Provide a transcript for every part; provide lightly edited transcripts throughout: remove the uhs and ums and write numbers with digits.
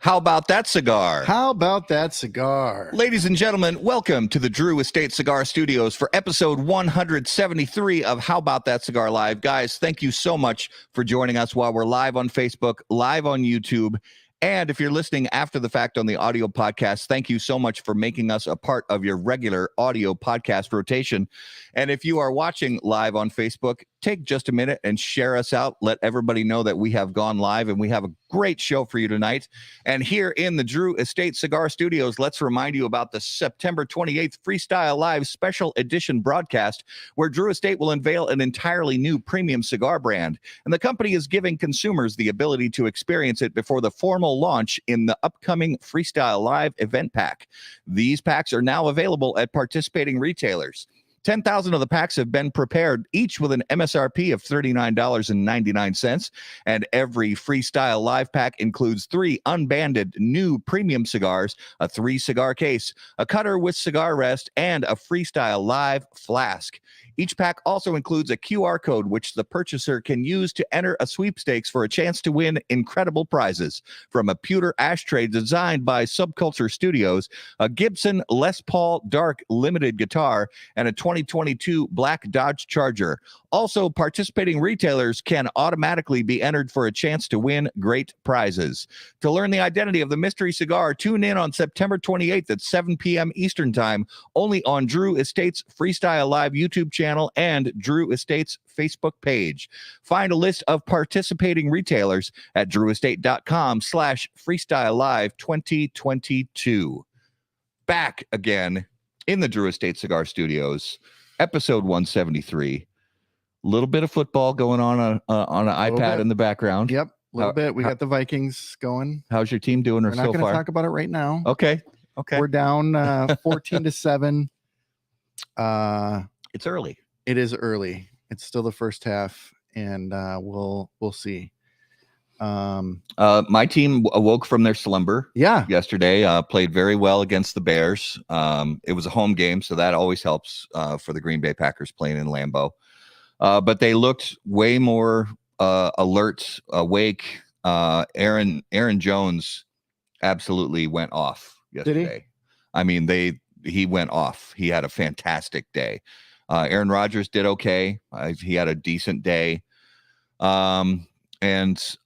How about that cigar? How about that cigar? Ladies and gentlemen, welcome to the Drew Estate Cigar Studios for episode 173 of How About That Cigar Live. Guys, thank you so much for joining us while we're live on Facebook, live on YouTube. And if you're listening after the fact on the audio podcast, thank you so much for making us a part of your regular audio podcast rotation. And if you are watching live on Facebook, take just a minute and share us out. Let everybody know that we have gone live and we have a great show for you tonight. And here in the Drew Estate Cigar Studios, let's remind you about the September 28th Freestyle Live Special Edition broadcast, where Drew Estate will unveil an entirely new premium cigar brand. And the company is giving consumers the ability to experience it before the formal launch in the upcoming Freestyle Live event pack. These packs are now available at participating retailers. 10,000 of the packs have been prepared, each with an MSRP of $39.99. And every Freestyle Live pack includes 3 unbanded new premium cigars, a 3-cigar case, a cutter with cigar rest, and a Freestyle Live flask. Each pack also includes a QR code, which the purchaser can use to enter a sweepstakes for a chance to win incredible prizes. From a pewter ashtray designed by Subculture Studios, a Gibson Les Paul Dark limited guitar, and a 2022 Black Dodge Charger. Also, participating retailers can automatically be entered for a chance to win great prizes. To learn the identity of the mystery cigar, tune in on September 28th at 7 p.m. Eastern Time, only on Drew Estate's Freestyle Live YouTube channel and Drew Estate's Facebook page. Find a list of participating retailers at drewestate.com/freestyle live 2022. Back again in the Drew Estate Cigar Studios, episode 173. A little bit of football going on an iPad in the background. Yep, a little bit. We got the Vikings going. How's your team doing? We're not going to talk about it right now. Okay. We're down 14-7. It's early. It is early. It's still the first half, and we'll see. My team awoke from their slumber. Yesterday, played very well against the Bears. It was a home game, so that always helps for the Green Bay Packers playing in Lambeau. But they looked way more alert, awake. Aaron Jones absolutely went off yesterday. Did he? I mean, he went off. He had a fantastic day. Aaron Rodgers did okay. He had a decent day. And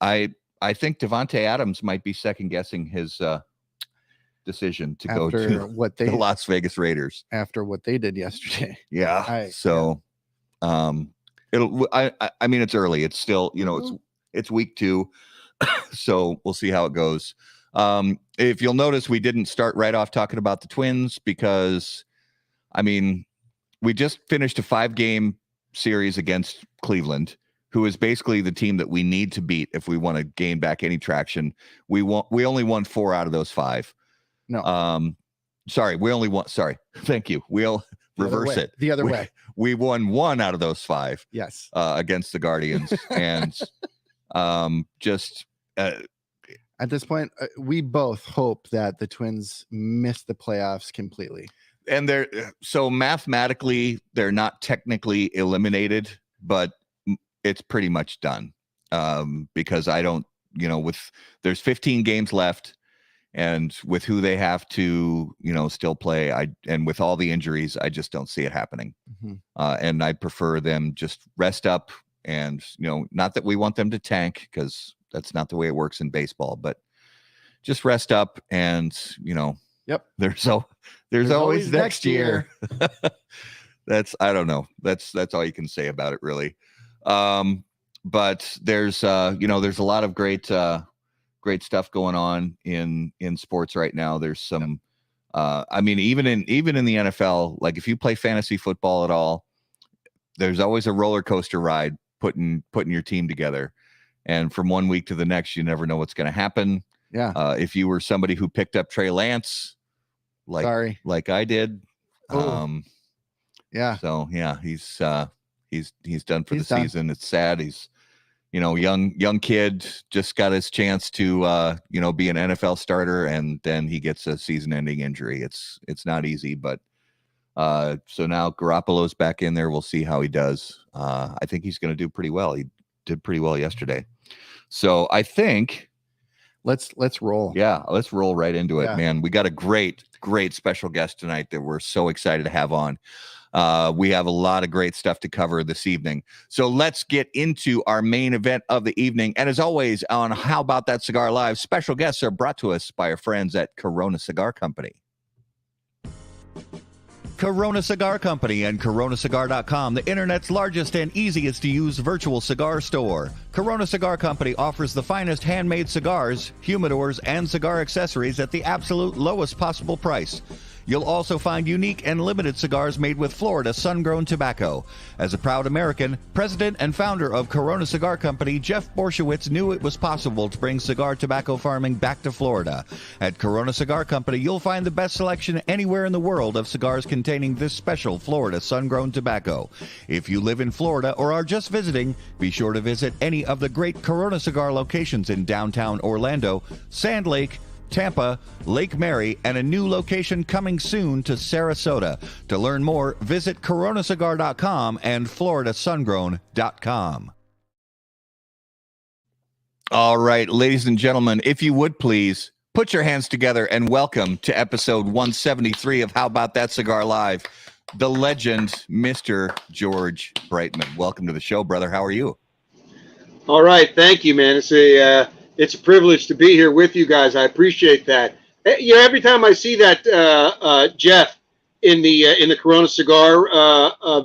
I think Devontae Adams might be second guessing his decision to go to the Las Vegas Raiders after what they did yesterday. Yeah. I mean, it's early. It's still, it's week 2. So we'll see how it goes. If you'll notice, we didn't start right off talking about the Twins because, I mean, we just finished a 5-game series against Cleveland, who is basically the team that we need to beat if we want to gain back any traction. We only won 4 out of those 5. No. Thank you. We'll reverse it. The other way. We won 1 out of those 5. Yes. Against the Guardians. And at this point, we both hope that the Twins miss the playoffs completely. And so mathematically, they're not technically eliminated, but it's pretty much done. Because I don't, there's 15 games left, and with who they have to, still play, and with all the injuries, I just don't see it happening. Mm-hmm. And I prefer them just rest up, and not that we want them to tank, because that's not the way it works in baseball, but just rest up, and Yep. There's always next year. I don't know. That's all you can say about it, really. But there's a lot of great stuff going on in sports right now. There's some, I mean, even in the NFL, like if you play fantasy football at all, there's always a roller coaster ride putting your team together. And from one week to the next, you never know what's going to happen. Yeah. If you were somebody who picked up Trey Lance, like I did, yeah. So yeah, he's done for the season. It's sad. He's, young kid, just got his chance to, be an NFL starter, and then he gets a season-ending injury. It's not easy, but so now Garoppolo's back in there. We'll see how he does. I think he's going to do pretty well. He did pretty well yesterday. So I think Let's roll. Yeah, let's roll right into it, Yeah. man. We got a great special guest tonight that we're so excited to have on. We have a lot of great stuff to cover this evening. So let's get into our main event of the evening. And as always, on How About That Cigar Live, special guests are brought to us by our friends at Corona Cigar Company. Corona Cigar Company and coronacigar.com, the internet's largest and easiest to use virtual cigar store. Corona Cigar Company offers the finest handmade cigars, humidors, and cigar accessories at the absolute lowest possible price. You'll also find unique and limited cigars made with Florida sun-grown tobacco. As a proud American, president and founder of Corona Cigar Company, Jeff Borshowitz knew it was possible to bring cigar tobacco farming back to Florida. At Corona Cigar Company, you'll find the best selection anywhere in the world of cigars containing this special Florida sun-grown tobacco. If you live in Florida or are just visiting, be sure to visit any of the great Corona Cigar locations in downtown Orlando, Sand Lake, Tampa, Lake Mary, and a new location coming soon to Sarasota. To learn more, visit coronacigar.com and floridasungrown.com. All right, ladies and gentlemen, if you would please put your hands together and welcome to episode 173 of How About That Cigar Live, the legend, Mr. George Brightman. Welcome to the show, brother. How are you? All right, thank you, man. It's a privilege to be here with you guys. I appreciate that. You know, every time I see that Jeff in the Corona Cigar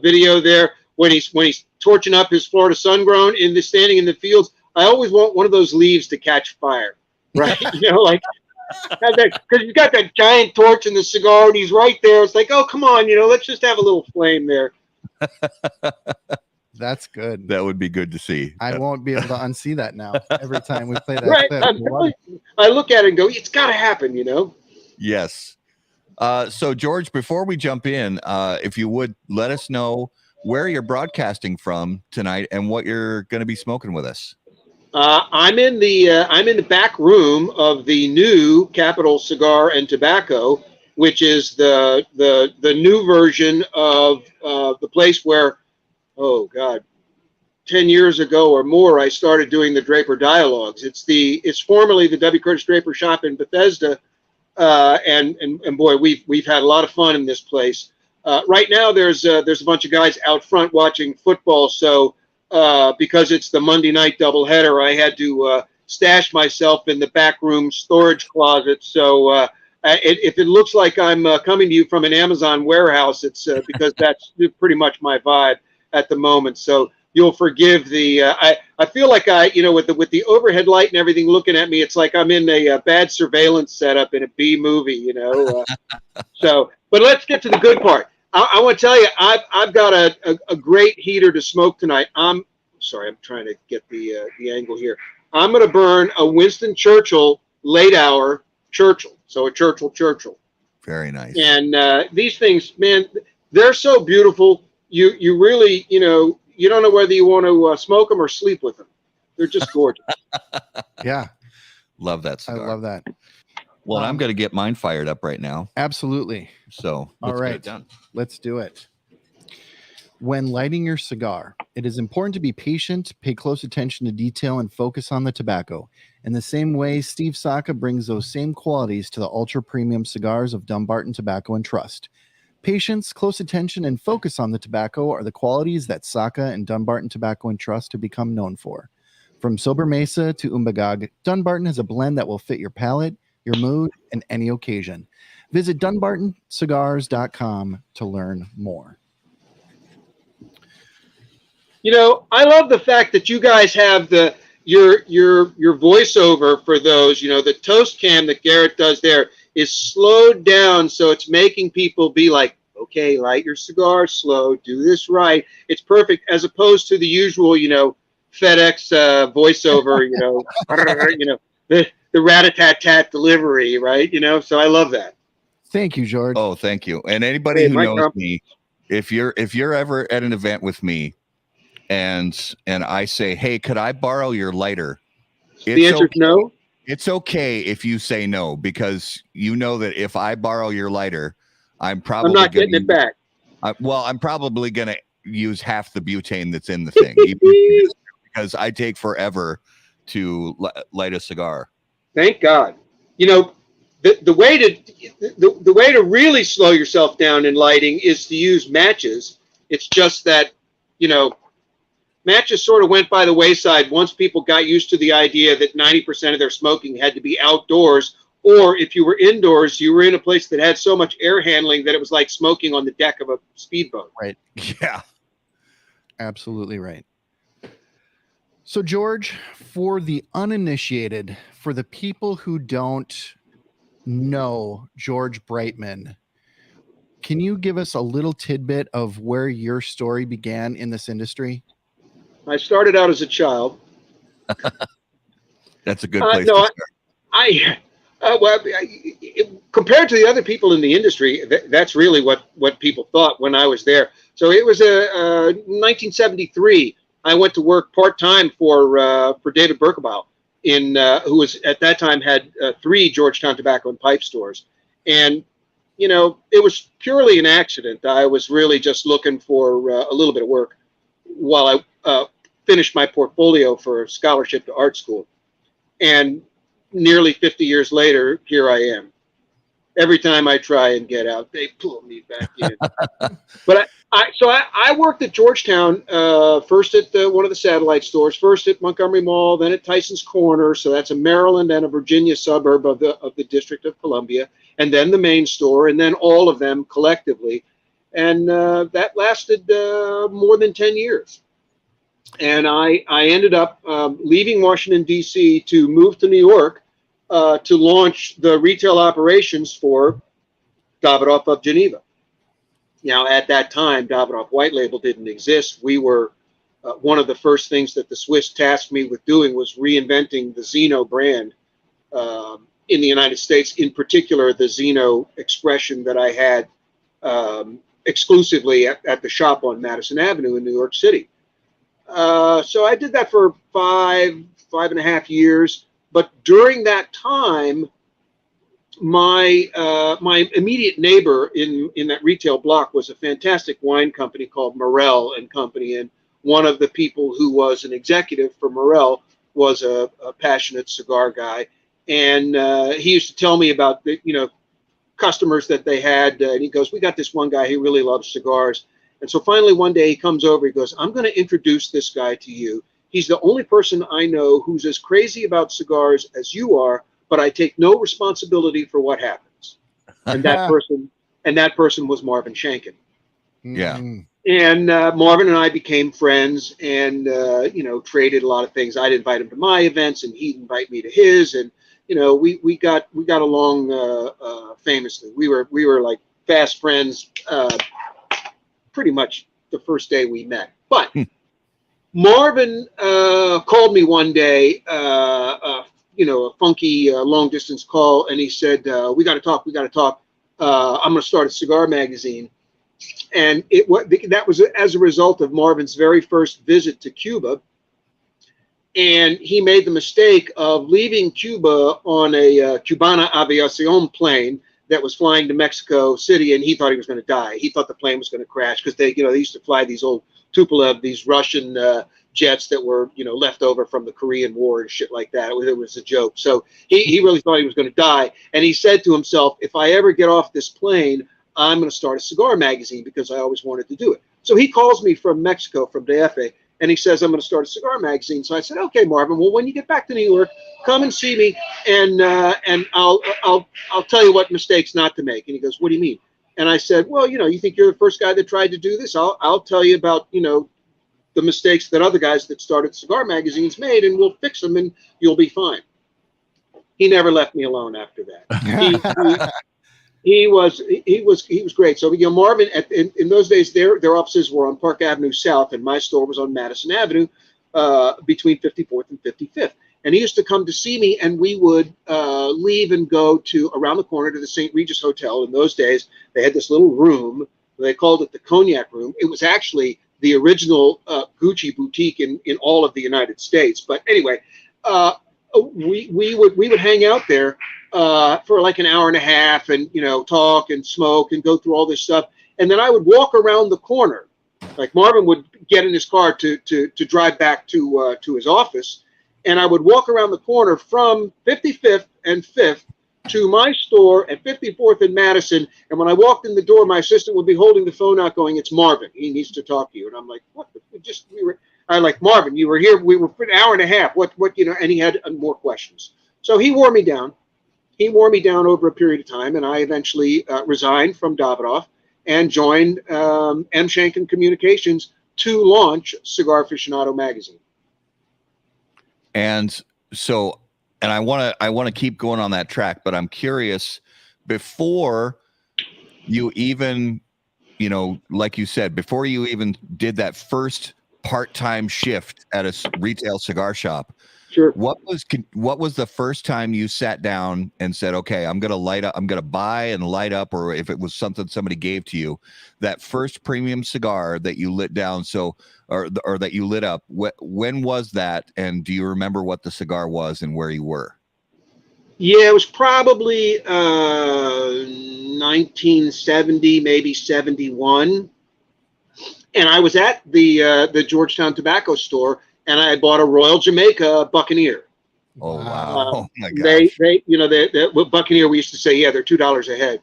video there, when he's torching up his Florida sun-grown standing in the fields, I always want one of those leaves to catch fire, right? You know, like because he's got that giant torch in the cigar and he's right there. It's like, oh, come on, you know, let's just have a little flame there. That's good. That would be good to see. I won't be able to unsee that now. Every time we play that Right. clip. I look at it and go, it's got to happen, you know? Yes. So, George, before we jump in, if you would let us know where you're broadcasting from tonight and what you're going to be smoking with us. I'm in the back room of the new Capital Cigar and Tobacco, which is the new version of the place where, oh God, 10 years ago or more, I started doing the Draper Dialogues. It's formerly the W. Curtis Draper shop in Bethesda, and boy, we've had a lot of fun in this place. Right now, there's a bunch of guys out front watching football, so because it's the Monday night doubleheader, I had to stash myself in the back room storage closet. So if it looks like I'm coming to you from an Amazon warehouse, it's because that's pretty much my vibe at the moment. So you'll forgive the I feel like with the overhead light and everything looking at me, it's like I'm in a bad surveillance setup in a B movie, you know. But let's get to the good part. I want to tell you, I've got a great heater to smoke tonight. I'm trying to get the angle here. I'm going to burn a Winston Churchill late hour Churchill. So a Churchill. Very nice. And these things, man, they're so beautiful. You really, you know, you don't know whether you want to smoke them or sleep with them. They're just gorgeous. Yeah. Love that cigar. I love that. Well, I'm going to get mine fired up right now. Absolutely. So all right, get it done. Let's do it. When lighting your cigar, it is important to be patient, pay close attention to detail, and focus on the tobacco. In the same way, Steve Saka brings those same qualities to the ultra-premium cigars of Dumbarton Tobacco and Trust. Patience, close attention, and focus on the tobacco are the qualities that Saka and Dunbarton Tobacco and Trust have become known for. From Sober Mesa to Umbagog, Dunbarton has a blend that will fit your palate, your mood, and any occasion. Visit DunbartonCigars.com to learn more. You know, I love the fact that you guys have your voiceover for those. You know, the toast cam that Garrett does there is slowed down, so it's making people be like, okay, light your cigar slow, do this right. It's perfect, as opposed to the usual, you know, FedEx voiceover, you know, the rat-a-tat-tat delivery, right? You know, so I love that. Thank you, George. Oh, thank you. And anybody who knows me, if you're ever at an event with me and I say, hey, could I borrow your lighter? The answer is no. It's okay if you say no, because you know that if I borrow your lighter, I'm not getting it back. I'm probably going to use half the butane that's in the thing, because I take forever to light a cigar. Thank God. You know, the way to the way to really slow yourself down in lighting is to use matches. It's just that, you know, matches sort of went by the wayside once people got used to the idea that 90% of their smoking had to be outdoors, or if you were indoors, you were in a place that had so much air handling that it was like smoking on the deck of a speedboat. Right. Yeah. Absolutely right. So, George, for the uninitiated, for the people who don't know George Brightman, can you give us a little tidbit of where your story began in this industry? I started out as a child. That's a good place No, to start. compared to the other people in the industry, that's really what people thought when I was there. So it was 1973. I went to work part-time for David Berkebaugh, who was at that time had 3 Georgetown tobacco and pipe stores. And, you know, it was purely an accident. I was really just looking for a little bit of work while I finished my portfolio for scholarship to art school. And nearly 50 years later, here I am. Every time I try and get out, they pull me back in. But I worked at Georgetown, first at one of the satellite stores, first at Montgomery Mall, then at Tyson's Corner. So that's a Maryland and a Virginia suburb of the District of Columbia, and then the main store, and then all of them collectively. And that lasted more than 10 years. And I ended up leaving Washington, D.C. to move to New York to launch the retail operations for Davidoff of Geneva. Now, at that time, Davidoff White Label didn't exist. We were one of the first things that the Swiss tasked me with doing was reinventing the Xeno brand in the United States, in particular, the Xeno expression that I had exclusively at the shop on Madison Avenue in New York City. So I did that for 5.5 years. But during that time, my immediate neighbor in that retail block was a fantastic wine company called Morel and Company. And one of the people who was an executive for Morel was a passionate cigar guy. And he used to tell me about the, customers that they had. And he goes, we got this one guy, he really loves cigars. And so finally one day he comes over, he goes, I'm going to introduce this guy to you. He's the only person I know who's as crazy about cigars as you are, but I take no responsibility for what happens. And that person was Marvin Shankin. Yeah. And Marvin and I became friends and, traded a lot of things. I'd invite him to my events and he'd invite me to his. And, we got along famously. We were like fast friends pretty much the first day we met. But Marvin called me one day, a funky long distance call, and he said, we got to talk. I'm going to start a cigar magazine. And that was as a result of Marvin's very first visit to Cuba. And he made the mistake of leaving Cuba on a Cubana Aviacion plane that was flying to Mexico City, and he thought he was going to die. He thought the plane was going to crash because they used to fly these old Tupolev, these Russian jets that were, left over from the Korean War and shit like that. It was a joke. So he really thought he was going to die. And he said to himself, if I ever get off this plane, I'm going to start a cigar magazine because I always wanted to do it. So he calls me from Mexico, from DF, and he says, I'm going to start a cigar magazine. So I said, okay, Marvin, well, when you get back to New York, come and see me, and I'll tell you what mistakes not to make. And he goes, what do you mean? And I said, well, you think you're the first guy that tried to do this? I'll tell you about, the mistakes that other guys that started cigar magazines made, and we'll fix them, and you'll be fine. He never left me alone after that. He was great. So Marvin, in those days, their offices were on Park Avenue South, and my store was on Madison Avenue, between 54th and 55th. And he used to come to see me, and we would leave and go to around the corner to the St. Regis Hotel. In those days, they had this little room. They called it the Cognac Room. It was actually the original Gucci boutique in all of the United States. But anyway, we would hang out there for like an hour and a half, and talk and smoke and go through all this stuff. And then I would walk around the corner, like Marvin would get in his car to drive back to his office. and I would walk around the corner from 55th and 5th to my store at 54th and Madison. And when I walked in the door, my assistant would be holding the phone out going, "It's Marvin. He needs to talk to you." And I'm like, "What? I like, Marvin, you were here. We were for an hour and a half. What, and he had more questions. So he wore me down. He wore me down over a period of time. And I eventually resigned from Davidoff and joined M. Shanken Communications to launch Cigar Aficionado magazine. And so, and I want to keep going on that track, but I'm curious, before you even, like you said, before you even did that first part-time shift at a retail cigar shop, sure, what was the first time you sat down and said, okay, I'm going to buy and light up, or if it was something somebody gave to you, that first premium cigar that you lit down, or that you lit up, when was that? And do you remember what the cigar was and where you were? Yeah, it was probably 1970, maybe 71. And I was at the Georgetown tobacco store, and I bought a Royal Jamaica Buccaneer. Oh wow! Oh my gosh! They Buccaneer. We used to say, yeah, they're $2 a head.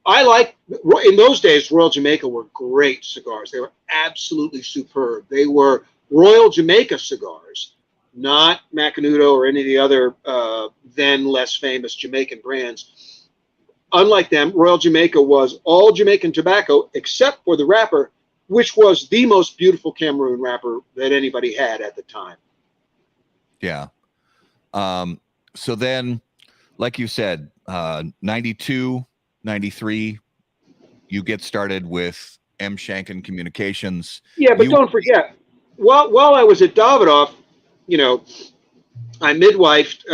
I like, in those days, Royal Jamaica were great cigars. They were absolutely superb. They were Royal Jamaica cigars, not Macanudo or any of the other then less famous Jamaican brands. Unlike them, Royal Jamaica was all Jamaican tobacco except for the wrapper, which was the most beautiful Cameroon wrapper that anybody had at the time. Yeah. So then, like you said, 92, 93, you get started with M. Shanken Communications. Yeah, but don't forget, while I was at Davidoff, I midwifed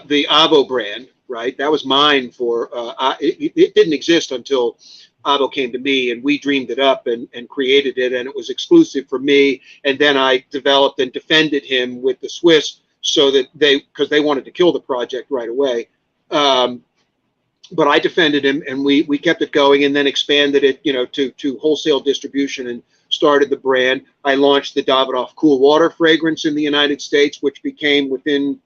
the Avo brand, right? That was mine for, it didn't exist until Avo came to me, and we dreamed it up and created it, and it was exclusive for me. And then I developed and defended him with the Swiss, so that because they wanted to kill the project right away. But I defended him, and we kept it going, and then expanded it, to wholesale distribution and started the brand. I launched the Davidoff Cool Water fragrance in the United States, which became within,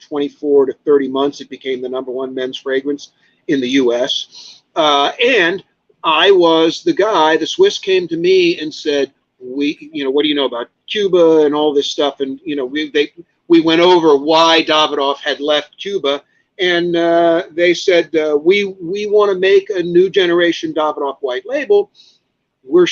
24 to 30 months, it became the #1 men's fragrance in the U.S. And I was the guy. The Swiss came to me and said, what do you know about Cuba and all this stuff? And, we went over why Davidoff had left Cuba. And they said, we want to make a new generation Davidoff white label. We're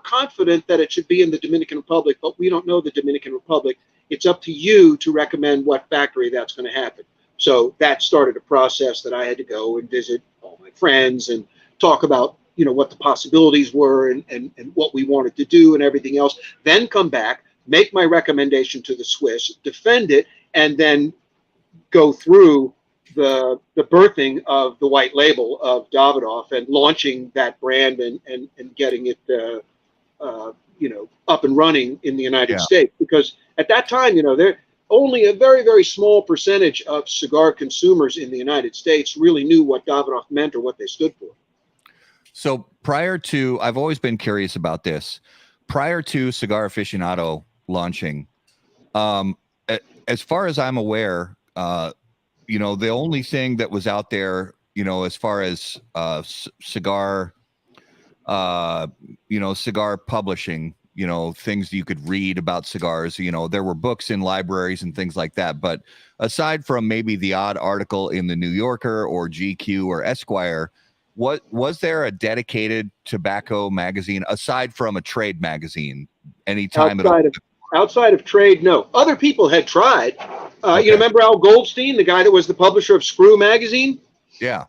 confident that it should be in the Dominican Republic, but we don't know the Dominican Republic. It's up to you to recommend what factory that's going to happen. So that started a process that I had to go and visit all my friends and talk about, what the possibilities were and what we wanted to do and everything else. Then come back, make my recommendation to the Swiss, defend it, and then go through the birthing of the white label of Davidoff and launching that brand and getting it up and running in the United States. Because at that time, there only a very, very small percentage of cigar consumers in the United States really knew what Davidoff meant or what they stood for. So I've always been curious about this. Prior to Cigar Aficionado launching, as far as I'm aware, the only thing that was out there, as far as cigar, cigar publishing, things you could read about cigars, there were books in libraries and things like that. But aside from maybe the odd article in the New Yorker or GQ or Esquire, was there a dedicated tobacco magazine aside from a trade magazine anytime at all? Outside of trade, no. Other people had tried. Okay. Remember Al Goldstein, the guy that was the publisher of Screw magazine? Yeah.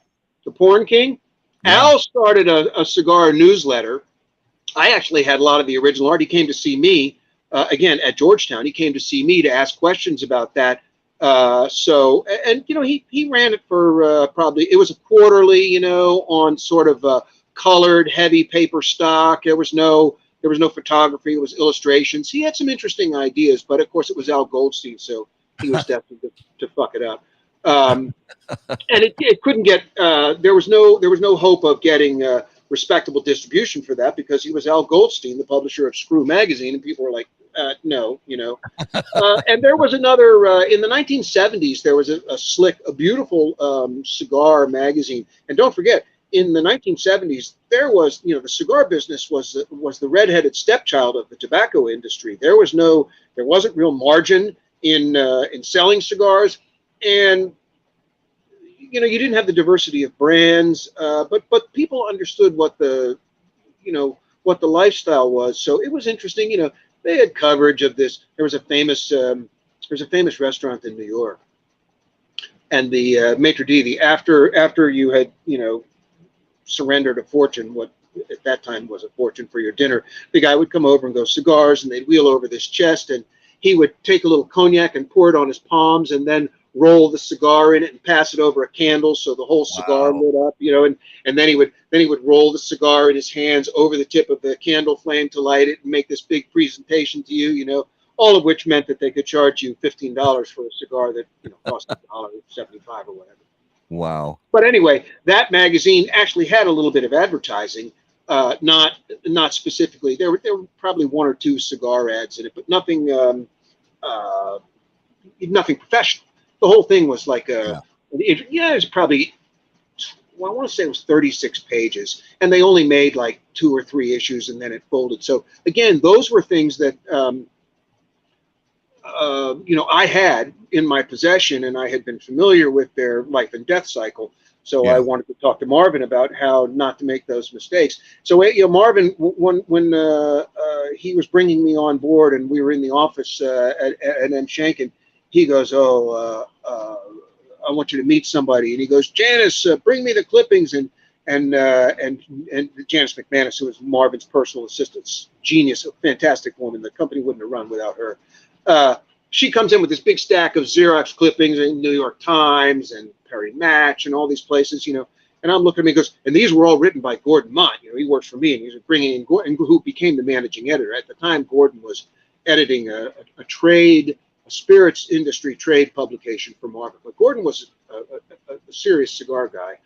The Porn King? Yeah. Al started a cigar newsletter. I actually had a lot of the original art. He came to see me, again, at Georgetown. He came to see me to ask questions about that. He ran it for probably, it was a quarterly, on sort of colored, heavy paper stock. There was no photography. It was illustrations. He had some interesting ideas, but of course it was Al Goldstein, so he was destined to fuck it up. And it couldn't get. There was no hope of getting respectable distribution for that because he was Al Goldstein, the publisher of Screw magazine, and people were like, no, you know. And there was another in the 1970s. There was a beautiful cigar magazine, and don't forget, in the 1970s, there was, you know, the cigar business was the redheaded stepchild of the tobacco industry. There wasn't real margin in selling cigars, and you know, you didn't have the diversity of brands, but people understood what the lifestyle was. So it was interesting. You know, they had coverage of this. There was a famous restaurant in New York, and the maitre d', after you had, you know, surrendered a fortune, what at that time was a fortune for your dinner, the guy would come over and go, cigars, and they'd wheel over this chest, and he would take a little cognac and pour it on his palms, and then roll the cigar in it and pass it over a candle so the whole cigar lit up, you know, and then he would roll the cigar in his hands over the tip of the candle flame to light it and make this big presentation to you, you know, all of which meant that they could charge you $15 for a cigar that, you know, cost $1.75 or whatever. Wow. But anyway, that magazine actually had a little bit of advertising, not specifically. There were probably one or two cigar ads in it, but nothing professional. The whole thing was like it was probably, well, I want to say it was 36 pages, and they only made like 2 or 3 issues, and then it folded. So again, those were things that you know, I had in my possession, and I had been familiar with their life and death cycle. So I wanted to talk to Marvin about how not to make those mistakes. So, you know, Marvin, when he was bringing me on board, and we were in the office at M. Shankin, he goes, I want you to meet somebody. And he goes, Janice, bring me the clippings. And Janice McManus, who was Marvin's personal assistant, genius, a fantastic woman. The company wouldn't have run without her. She comes in with this big stack of Xerox clippings in New York Times and Perry Match and all these places, you know. And I'm looking at him, he goes, and these were all written by Gordon Mott. You know, he works for me, and he's bringing in Gordon, who became the managing editor. At the time, Gordon was editing a spirits industry trade publication for Marvin. But Gordon was a serious cigar guy,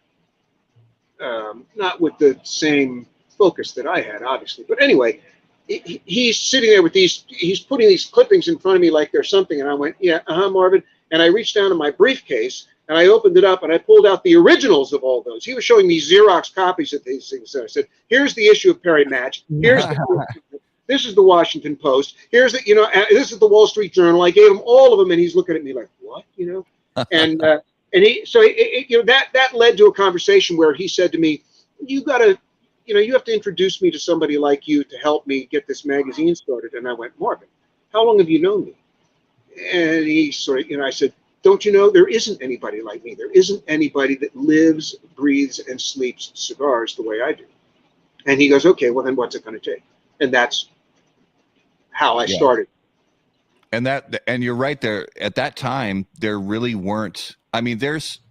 not with the same focus that I had, obviously. But anyway, he's sitting there with he's putting these clippings in front of me like there's something. And I went, yeah, Marvin. And I reached down to my briefcase, and I opened it up, and I pulled out the originals of all those. He was showing me Xerox copies of these things. So I said, here's the issue of Perry Match. Here's this is the Washington Post. Here's the, you know, this is the Wall Street Journal. I gave him all of them, and he's looking at me like, what, you know? And you know, that led to a conversation where he said to me, you have to introduce me to somebody like you to help me get this magazine started. And I went, Marvin, how long have you known me? And he sort of, you know, I said, don't you know, there isn't anybody like me. There isn't anybody that lives, breathes, and sleeps cigars the way I do. And he goes, okay, well, then what's it going to take? And that's how I started. And you're right there. At that time, there really weren't. I mean,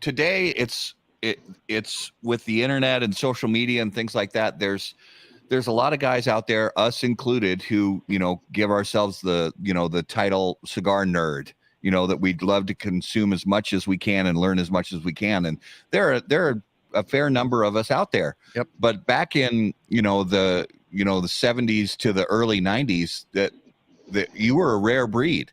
today it's with the internet and social media and things like that. There's a lot of guys out there, us included, who, you know, give ourselves the title cigar nerd, you know, that we'd love to consume as much as we can and learn as much as we can. And there are a fair number of us out there. Yep. But back in, the 70s to the early 90s, that you were a rare breed.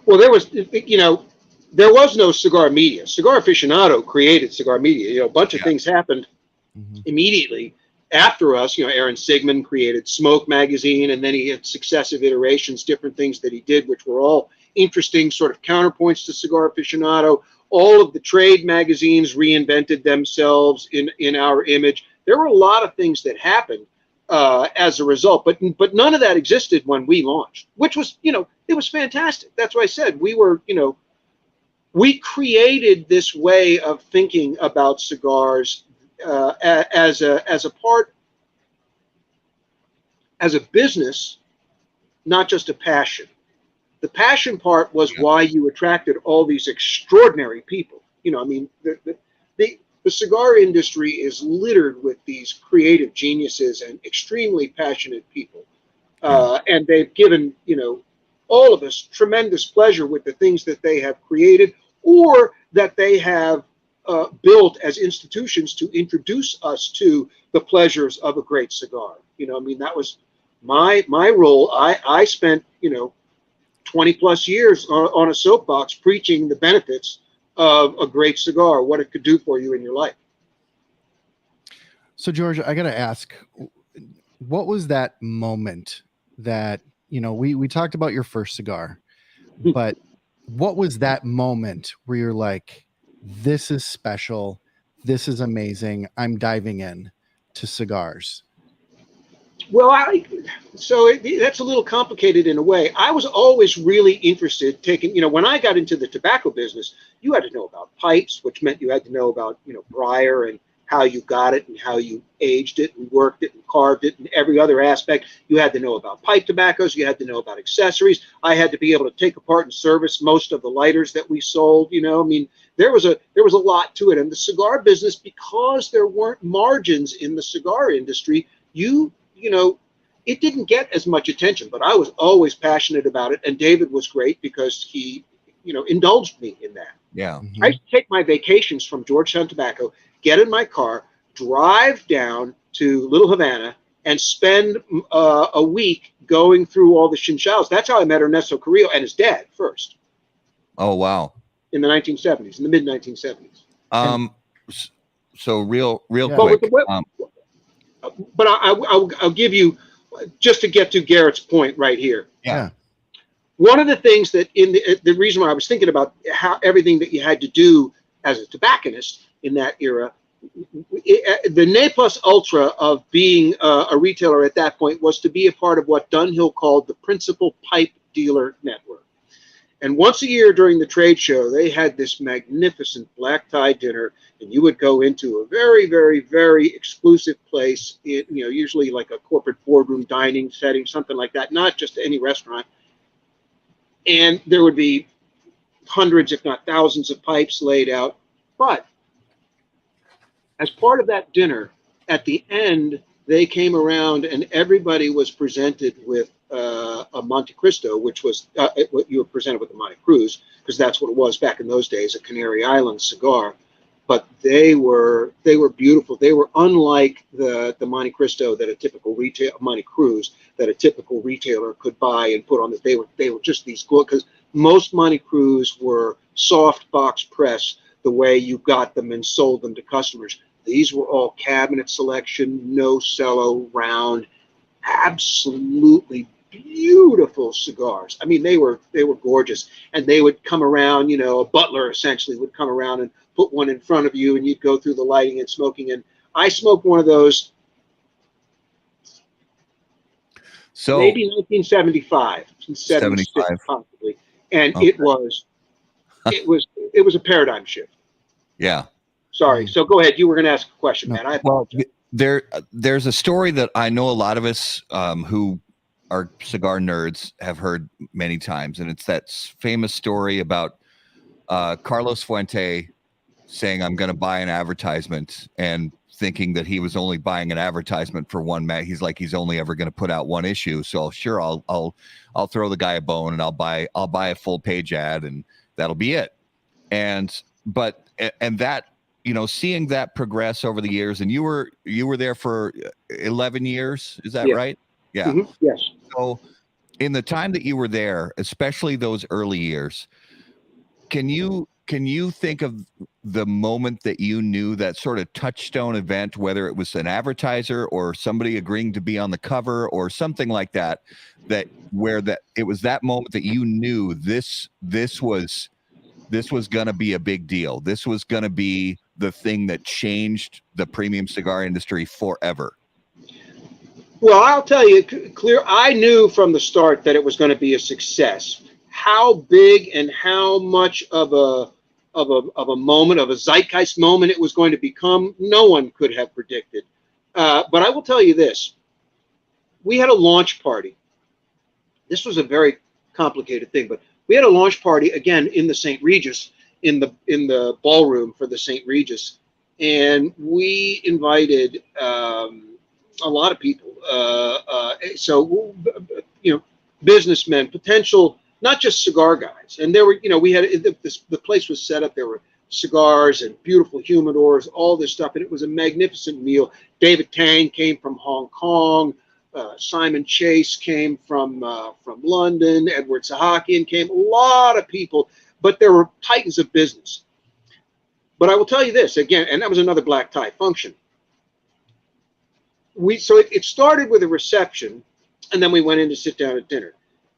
Well, there was no cigar media. Cigar Aficionado created cigar media. You know, a bunch of things happened immediately after us. You know, Aaron Sigmund created Smoke magazine, and then he had successive iterations, different things that he did, which were all interesting sort of counterpoints to Cigar Aficionado. All of the trade magazines reinvented themselves in our image. There were a lot of things that happened as a result, but none of that existed when we launched, which was, you know, it was fantastic. That's why I said we created this way of thinking about cigars as a business, not just a passion. The passion part was why you attracted all these extraordinary people. You know, I mean, the cigar industry is littered with these creative geniuses and extremely passionate people. And they've given, you know, all of us tremendous pleasure with the things that they have created or that they have built as institutions to introduce us to the pleasures of a great cigar. I mean, that was my role. I spent 20 plus years on a soapbox preaching the benefits of a great cigar, what it could do for you in your life. So George, I got to ask, what was that moment that, we talked about your first cigar, but what was that moment where you're like, this is special, this is amazing, I'm diving in to cigars? Well, that's a little complicated in a way. I was always really interested when I got into the tobacco business, you had to know about pipes, which meant you had to know about, briar and how you got it and how you aged it and worked it and carved it and every other aspect. You had to know about pipe tobaccos. You had to know about accessories. I had to be able to take apart and service most of the lighters that we sold. I mean, there was a lot to it. And the cigar business, because there weren't margins in the cigar industry, it didn't get as much attention, but I was always passionate about it. And David was great because he, indulged me in that. Yeah. Mm-hmm. I used to take my vacations from Georgetown Tobacco, get in my car, drive down to Little Havana, and spend a week going through all the chinchillas. That's how I met Ernesto Carrillo and his dad first. Oh, wow. In the 1970s, in the mid 1970s. So real Yeah. quick. But I'll give you, just to get to Garrett's point right here. Yeah. One of the things that the reason why I was thinking about how everything that you had to do as a tobacconist in that era, the ne plus ultra of being a retailer at that point was to be a part of what Dunhill called the principal pipe dealer network. And once a year during the trade show, they had this magnificent black tie dinner, and you would go into a very, very, very exclusive place, usually like a corporate boardroom dining setting, something like that, not just any restaurant. And there would be hundreds, if not thousands, of pipes laid out. But as part of that dinner, at the end, they came around and everybody was presented with a Monte Cristo, which was you were presented with a Monte Cruz, because that's what it was back in those days, a Canary Island cigar. But they were beautiful. They were unlike the Monte Cristo that a typical Monte Cruz that a typical retailer could buy and put on this. They were just these good, because most Monte Cruz were soft box press the way you got them and sold them to customers. These were all cabinet selection, no cello, round, absolutely beautiful cigars. I mean, they were gorgeous. And they would come around, a butler essentially would come around and put one in front of you, and you'd go through the lighting and smoking. And I smoked one of those maybe 1975, 76 possibly. And okay. It was a paradigm shift. Yeah. Sorry. So go ahead. You were going to ask a question, man. There's a story that I know a lot of us who are cigar nerds have heard many times, and it's that famous story about Carlos Fuente saying, "I'm going to buy an advertisement," and thinking that he was only buying an advertisement for one mag. He's like, he's only ever going to put out one issue, so sure, I'll throw the guy a bone and I'll buy a full page ad, and that'll be it. And that, seeing that progress over the years, and you were there for 11 years, is that right? Yeah. Mm-hmm. Yes. So in the time that you were there, especially those early years, can you think of the moment that you knew, that sort of touchstone event, whether it was an advertiser or somebody agreeing to be on the cover or something like that, where it was that moment that you knew this was going to be a big deal. This was going to be the thing that changed the premium cigar industry forever? Well, I'll tell you, I knew from the start that it was going to be a success. How big and how much of a moment, of a zeitgeist moment it was going to become, no one could have predicted. But I will tell you this. We had a launch party. This was a very complicated thing, but we had a launch party, again, in the St. Regis, in the ballroom for the St. Regis. And we invited a lot of people. So, businessmen, potential, not just cigar guys. And there were, we had, the place was set up. There were cigars and beautiful humidors, all this stuff, and it was a magnificent meal. David Tang came from Hong Kong. Simon Chase came from London. Edward Sahakian came. A lot of people, but there were titans of business. But I will tell you this again, and that was another black tie function. It started with a reception, and then we went in to sit down at dinner.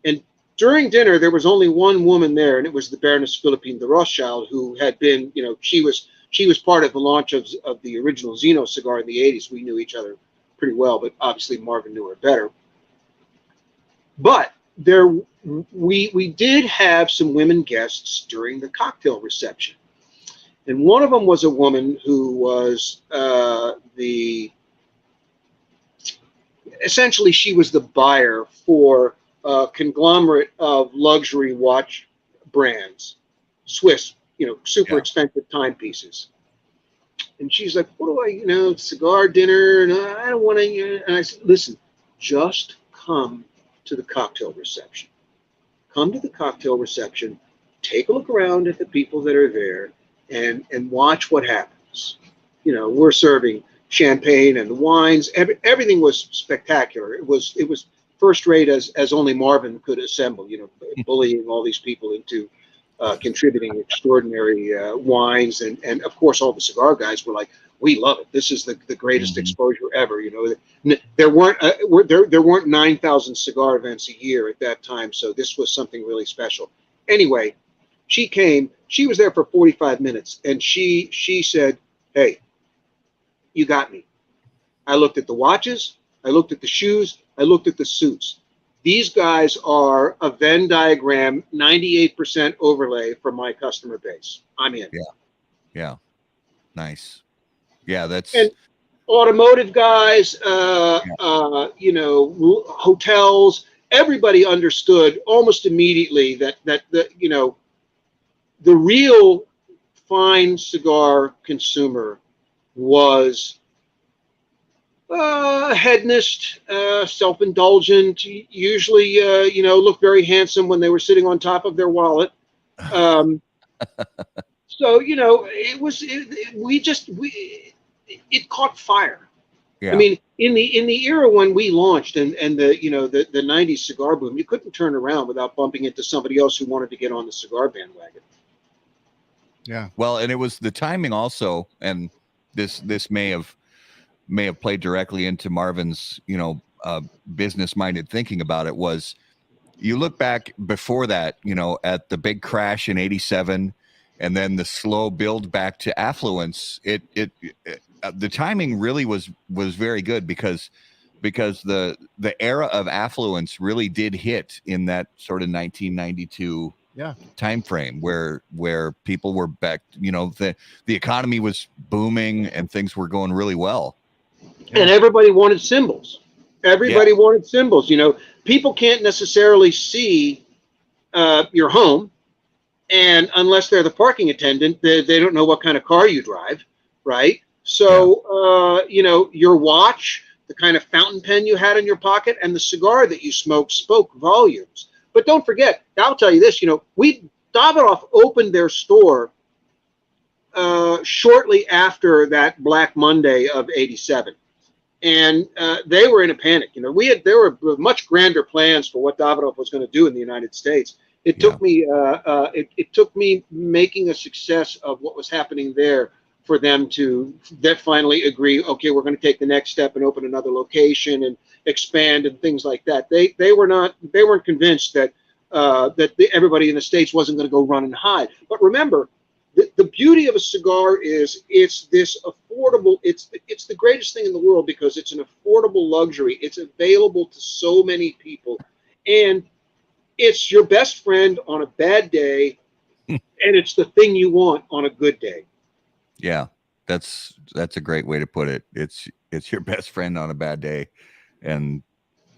And during dinner, there was only one woman there, and it was the Baroness Philippine de Rothschild, who had been, she was part of the launch of the original Xeno cigar in the 80s. We knew each other pretty well, but obviously Marvin knew her better. But we did have some women guests during the cocktail reception. And one of them was a woman who was essentially she was the buyer for a conglomerate of luxury watch brands, Swiss, super expensive timepieces. And she's like, what do I, cigar dinner, and I don't want to, and I said, listen, just come to the cocktail reception. Come to the cocktail reception, take a look around at the people that are there, and watch what happens. We're serving champagne and the wines. Everything was spectacular. It was first rate as only Marvin could assemble. Bullying all these people into contributing extraordinary wines, and of course all the cigar guys were like, we love it. This is the greatest exposure ever. There weren't 9,000 cigar events a year at that time, so this was something really special. Anyway, she came. She was there for 45 minutes, and she said, hey, you got me. I looked at the watches. I looked at the shoes. I looked at the suits. These guys are a Venn diagram, 98% overlay for my customer base. I'm in. Yeah. Nice. Yeah, that's... And automotive guys, hotels, everybody understood almost immediately that the real fine cigar consumer was hedonist, self-indulgent, usually, looked very handsome when they were sitting on top of their wallet. It caught fire. Yeah. I mean, in the era when we launched and the 90s cigar boom, you couldn't turn around without bumping into somebody else who wanted to get on the cigar bandwagon. Yeah. Well, and it was the timing also, and this may have played directly into Marvin's, business-minded thinking about it. Was you look back before that, at the big crash in '87, and then the slow build back to affluence. The timing really was very good because the era of affluence really did hit in that sort of 1992 time frame where people were back, the economy was booming and things were going really well. And everybody wanted symbols. Everybody wanted symbols. People can't necessarily see your home, and unless they're the parking attendant, they don't know what kind of car you drive, right? So, your watch, the kind of fountain pen you had in your pocket, and the cigar that you smoked spoke volumes. But don't forget, I'll tell you this, Davidoff opened their store shortly after that Black Monday of '87. And they were in a panic. There were much grander plans for what Davidoff was going to do in the United States. It took me it took me making a success of what was happening there for them to finally agree, okay, we're going to take the next step and open another location and expand and things like that. They weren't convinced that everybody in the States wasn't going to go run and hide. But remember, the beauty of a cigar is it's this affordable, it's the greatest thing in the world because it's an affordable luxury. It's available to so many people, and it's your best friend on a bad day, and it's the thing you want on a good day. Yeah, that's a great way to put it. It's your best friend on a bad day, and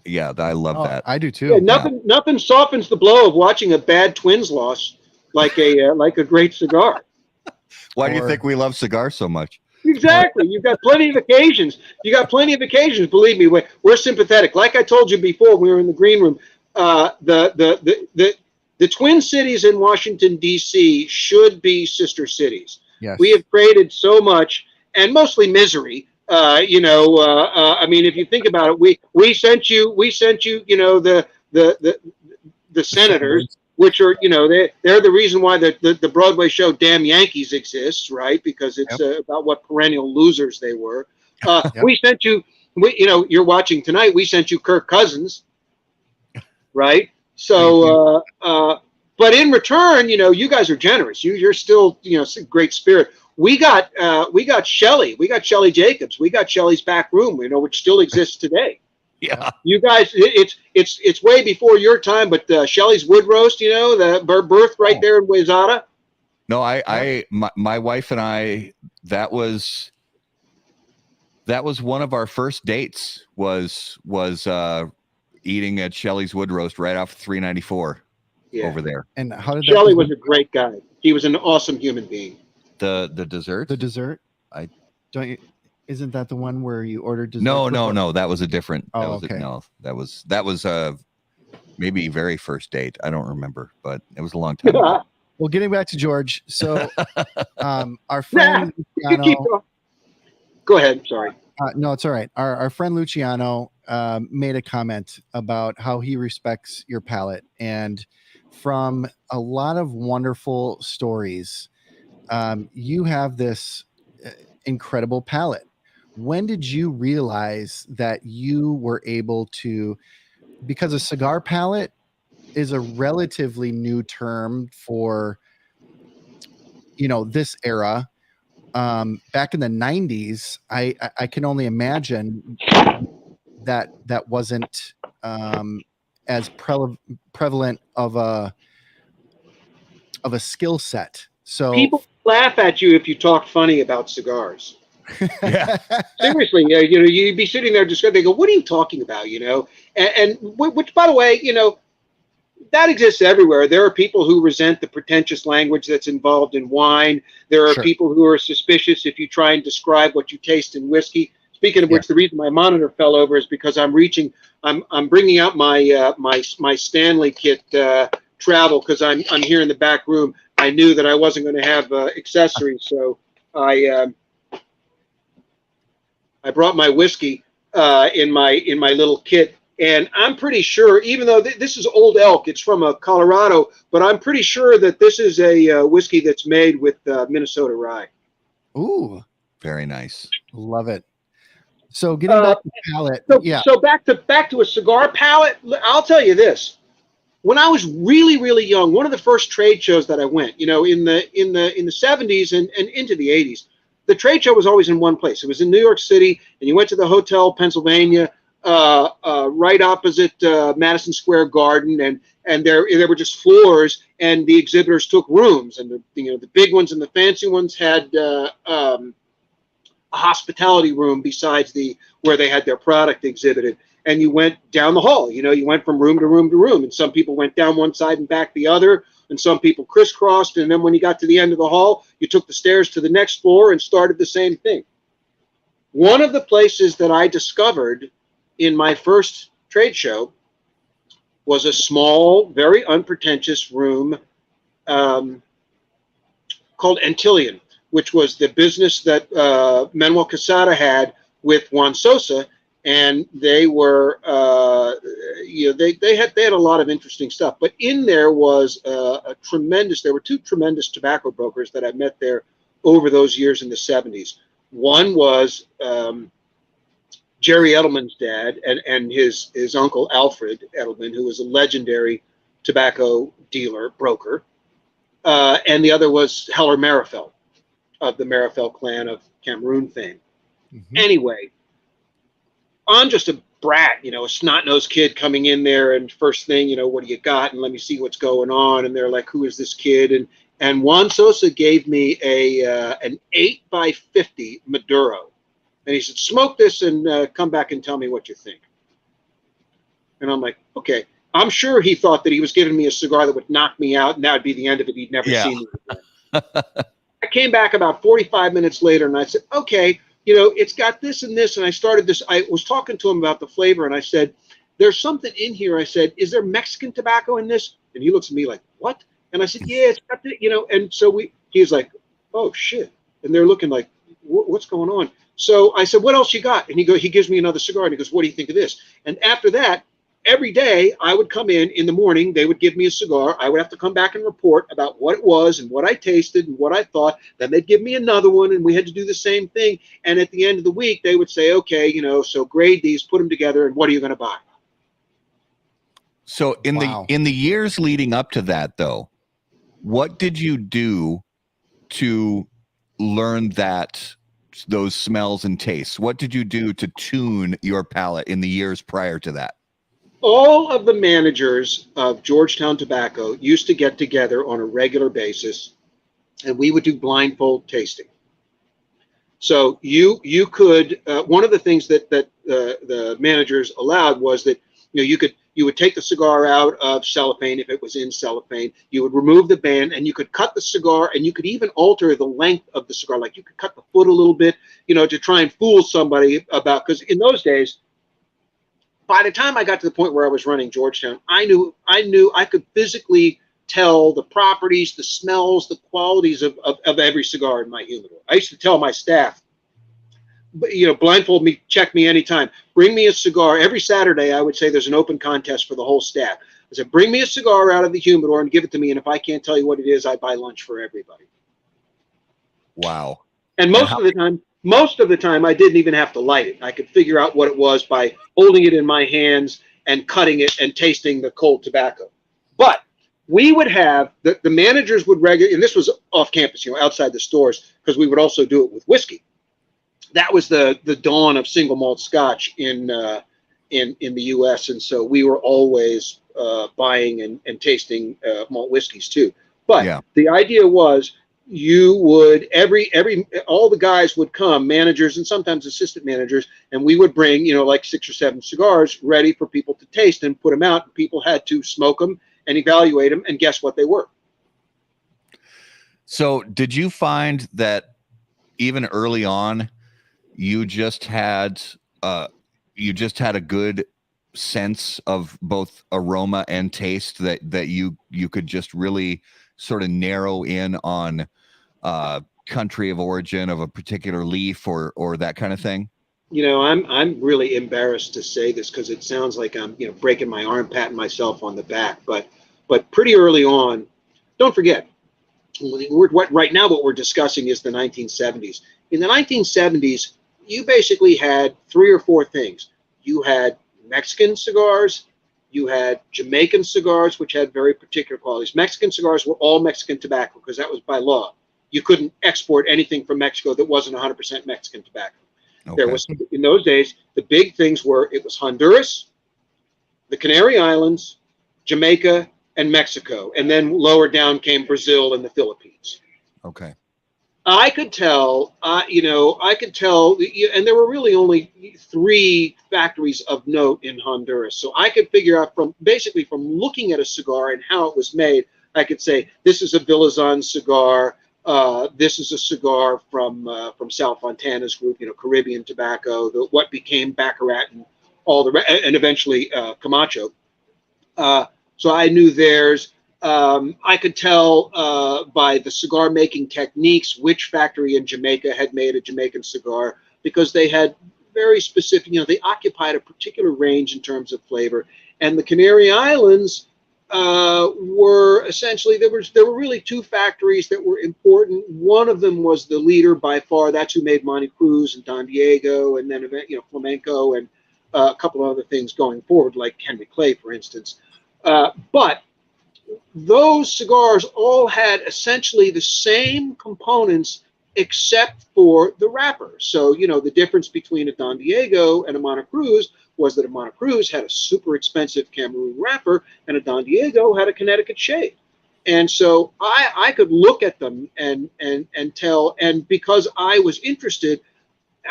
yeah, I love that. I do too. Yeah, nothing softens the blow of watching a bad Twins loss like a great cigar. Why do you think we love cigars so much? Exactly. You've got plenty of occasions. Believe me, we're sympathetic. Like I told you before, we were in the green room. The Twin Cities in Washington, D.C. should be sister cities. Yes. We have created so much, and mostly misery. I mean, if you think about it, we sent you, you know, the senators, which are, you know, they're the reason why the Broadway show Damn Yankees exists, right? Because it's about what perennial losers they were. We sent you, you know, you're watching tonight. We sent you Kirk Cousins, right? So, but in return, you know, you guys are generous. You're still, you know, great spirit. We got Shelley. We got Shelley Jacobs. We got Shelley's Back Room, you know, which still exists today. Yeah. You guys, it's way before your time, but Shelley's Wood Roast, you know, the birth right there in Wayzata. No, my wife and I, that was one of our first dates was eating at Shelley's Wood Roast right off 394 over there. And how did Shelley was a great guy. He was an awesome human being. The dessert? The dessert? Isn't that the one where you ordered dessert? No. That was a different. Okay. That was maybe very first date. I don't remember, but it was a long time ago. Well, getting back to George. So, our friend Luciano. Go ahead. Sorry. No, it's all right. Our friend Luciano made a comment about how he respects your palate, and from a lot of wonderful stories, you have this incredible palate. When did you realize that you were able to, because a cigar palate is a relatively new term for, you know, this era. Back in the 90s, I can only imagine that wasn't as prevalent of a skill set. So people laugh at you if you talk funny about cigars. Yeah. Seriously, you know, you'd be sitting there they go, "What are you talking about?" You know, and which, by the way, you know, that exists everywhere. There are people who resent the pretentious language that's involved in wine. There are people who are suspicious if you try and describe what you taste in whiskey. Speaking of which, the reason my monitor fell over is because I'm bringing out my Stanley kit travel, because I'm here in the back room. I knew that I wasn't going to have accessories, so I brought my whiskey in my little kit. And I'm pretty sure, even though this is Old Elk, it's from Colorado, but I'm pretty sure that this is a whiskey that's made with Minnesota rye. Ooh, very nice. Love it. So getting back to palate, So back to a cigar palate. I'll tell you this: when I was really, really young, one of the first trade shows that I went, you know, in the 70s and into the 80s, the trade show was always in one place. It was in New York City, and you went to the Hotel Pennsylvania, right opposite Madison Square Garden, and there were just floors, and the exhibitors took rooms, and the big ones and the fancy ones had a hospitality room besides where they had their product exhibited. And you went down the hall. You know, you went from room to room to room, and some people went down one side and back the other, and some people crisscrossed. And then when you got to the end of the hall, you took the stairs to the next floor and started the same thing. One of the places that I discovered in my first trade show was a small, very unpretentious room called Antillion, which was the business that Manuel Quesada had with Juan Sosa, and they were, they had a lot of interesting stuff. But in there was there were two tremendous tobacco brokers that I met there over those years in the 70s. One was Jerry Edelman's dad and his uncle Alfred Edelman, who was a legendary tobacco dealer, broker. And the other was Heller Marifel of the Marifel clan of Cameroon fame. Mm-hmm. Anyway, I'm just a brat, a snot-nosed kid coming in there, and first thing, what do you got? And let me see what's going on. And they're like, who is this kid? And Juan Sosa gave me an 8x50 Maduro. And he said, smoke this and come back and tell me what you think. And I'm like, okay. I'm sure he thought that he was giving me a cigar that would knock me out, and that would be the end of it. He'd never seen me again. I came back about 45 minutes later, and I said, okay, it's got this and this. And I started this. I was talking to him about the flavor, and I said, there's something in here. I said, is there Mexican tobacco in this? And he looks at me like, what? And I said, yeah, it's got the, and so he's like, oh, shit. And they're looking like, what's going on? So I said, what else you got? And he gives me another cigar, and he goes, what do you think of this? And after that, every day I would come in the morning, they would give me a cigar. I would have to come back and report about what it was and what I tasted and what I thought. Then they'd give me another one, and we had to do the same thing. And at the end of the week, they would say, okay, so grade these, put them together, and what are you going to buy? So in the years leading up to that, though, what did you do to learn those smells and tastes? What did you do to tune your palate in the years prior to that? All of the managers of Georgetown Tobacco used to get together on a regular basis, and we would do blindfold tasting. So you could one of the things that the managers allowed was that you would take the cigar out of cellophane if it was in cellophane. You would remove the band, and you could cut the cigar, and you could even alter the length of the cigar. Like you could cut the foot a little bit, to try and fool somebody about, because in those days, by the time I got to the point where I was running Georgetown, I knew I could physically tell the properties, the smells, the qualities of every cigar in my humidor. I used to tell my staff, blindfold me, check me anytime. Bring me a cigar. Every Saturday, I would say there's an open contest for the whole staff. I said, bring me a cigar out of the humidor and give it to me. And if I can't tell you what it is, I buy lunch for everybody. Wow. And most of the time, I didn't even have to light it. I could figure out what it was by holding it in my hands and cutting it and tasting the cold tobacco. But we would have the managers would regularly, and this was off campus, outside the stores, because we would also do it with whiskey. That was the dawn of single malt Scotch in the U.S., and so we were always buying and tasting malt whiskeys too. But the idea was you would all the guys would come, managers and sometimes assistant managers, and we would bring like 6 or 7 cigars ready for people to taste and put them out. And people had to smoke them and evaluate them, and guess what they were. So did you find that even early on, you just had a good sense of both aroma and taste that you could just really sort of narrow in on country of origin of a particular leaf or that kind of thing? I'm really embarrassed to say this because it sounds like I'm breaking my arm, patting myself on the back, but pretty early on, don't forget, right now what we're discussing is the 1970s. In the 1970s, you basically had 3 or 4 things. You had Mexican cigars, you had Jamaican cigars, which had very particular qualities. Mexican cigars were all Mexican tobacco because that was by law. You couldn't export anything from Mexico that wasn't 100% Mexican tobacco. Okay. There was, in those days, the big things were, it was Honduras, the Canary Islands, Jamaica, and Mexico. And then lower down came Brazil and the Philippines. Okay. I could tell, and there were really only 3 factories of note in Honduras. So I could figure out from looking at a cigar and how it was made, I could say, this is a Villazon cigar. This is a cigar from Sal Fontana's group, Caribbean tobacco, what became Baccarat and and eventually Camacho. So I knew theirs. I could tell by the cigar making techniques which factory in Jamaica had made a Jamaican cigar, because they had very specific, they occupied a particular range in terms of flavor. And the Canary Islands were essentially, there were really 2 factories that were important. One of them was the leader by far. That's who made Monte Cruz and Don Diego, and then Flamenco and a couple of other things going forward, like Henry Clay, for instance. But those cigars all had essentially the same components except for the wrapper. So, the difference between a Don Diego and a Monte Cruz was that a Monte Cruz had a super expensive Cameroon wrapper and a Don Diego had a Connecticut shade. And so I could look at them and tell, and because I was interested,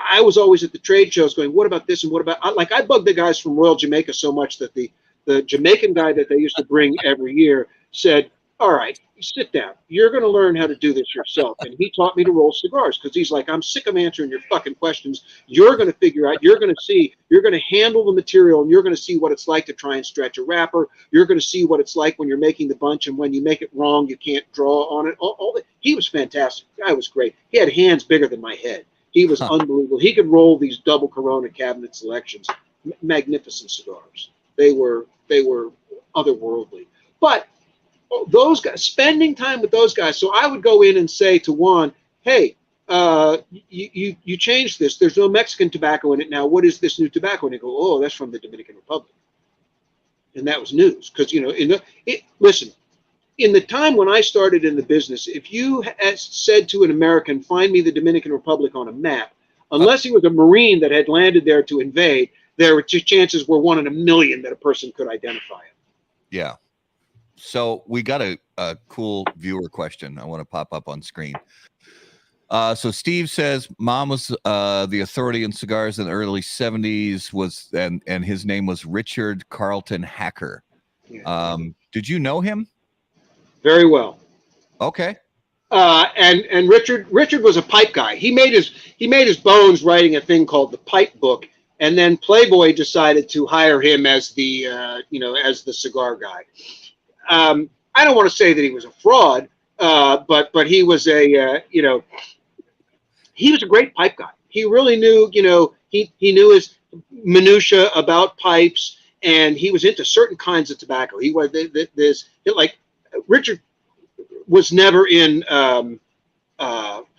I was always at the trade shows going, what about this and what about, I bugged the guys from Royal Jamaica so much that the Jamaican guy that they used to bring every year said, all right, sit down. You're going to learn how to do this yourself. And he taught me to roll cigars because he's like, I'm sick of answering your fucking questions. You're going to figure out, you're going to see, you're going to handle the material, and you're going to see what it's like to try and stretch a wrapper. You're going to see what it's like when you're making the bunch, and when you make it wrong, you can't draw on it. All that. He was fantastic. The guy was great. He had hands bigger than my head. He was unbelievable. He could roll these double Corona cabinet selections. Magnificent cigars. They were otherworldly. But those guys, spending time with those guys. So I would go in and say to Juan, hey, you changed this. There's no Mexican tobacco in it now. What is this new tobacco? And they go, oh, that's from the Dominican Republic. And that was news because, listen, in the time when I started in the business, if you had said to an American, find me the Dominican Republic on a map, unless he was a Marine that had landed there to invade, there were chances were 1 in a million that a person could identify it. Yeah. So we got a cool viewer question I want to pop up on screen. So Steve says mom was the authority in cigars in the early 70s and his name was Richard Carlton Hacker. Yeah. Did you know him? Very well. Okay. And Richard was a pipe guy. He made his bones writing a thing called the Pipe Book, and then Playboy decided to hire him as the as the cigar guy. I don't want to say that he was a fraud, but he was he was a great pipe guy. He really knew, he knew his minutia about pipes, and he was into certain kinds of tobacco. He was like Richard was never in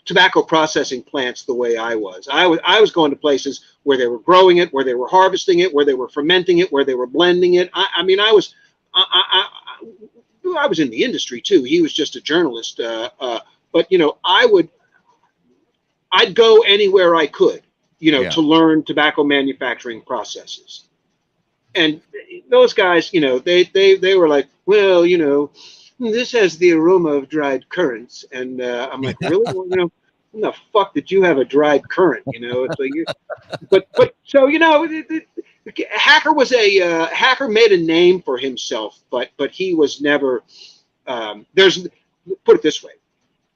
tobacco processing plants the way I was. I was going to places where they were growing it, where they were harvesting it, where they were fermenting it, where they were blending it. I was in the industry too. He was just a journalist. But I'd go anywhere I could, to learn tobacco manufacturing processes. And those guys, they were like, well, this has the aroma of dried currants. And I'm like, really? Well, when the fuck did you have a dried currant? So Hacker was Hacker made a name for himself, but he was never. Put it this way,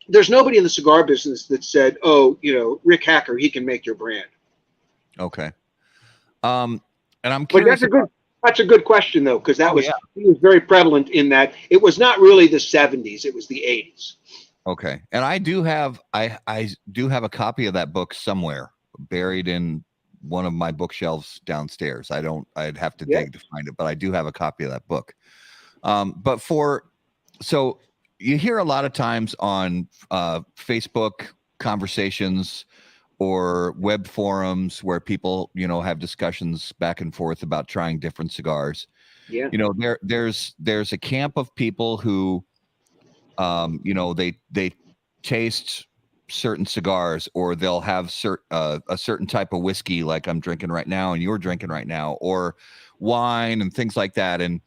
there's nobody in the cigar business that said, oh, Rick Hacker, he can make your brand. Okay. And I'm curious. That's a good question though, because he was very prevalent in that. It was not really the 70s; it was the 80s. Okay, and I do have a copy of that book somewhere, buried in one of my bookshelves downstairs. I'd have to dig to find it, but I do have a copy of that book. So you hear a lot of times on Facebook conversations or web forums where people, have discussions back and forth about trying different cigars. Yeah. There's a camp of people who, they taste certain cigars, or they'll have a certain type of whiskey, like I'm drinking right now and you're drinking right now, or wine and things like that. And,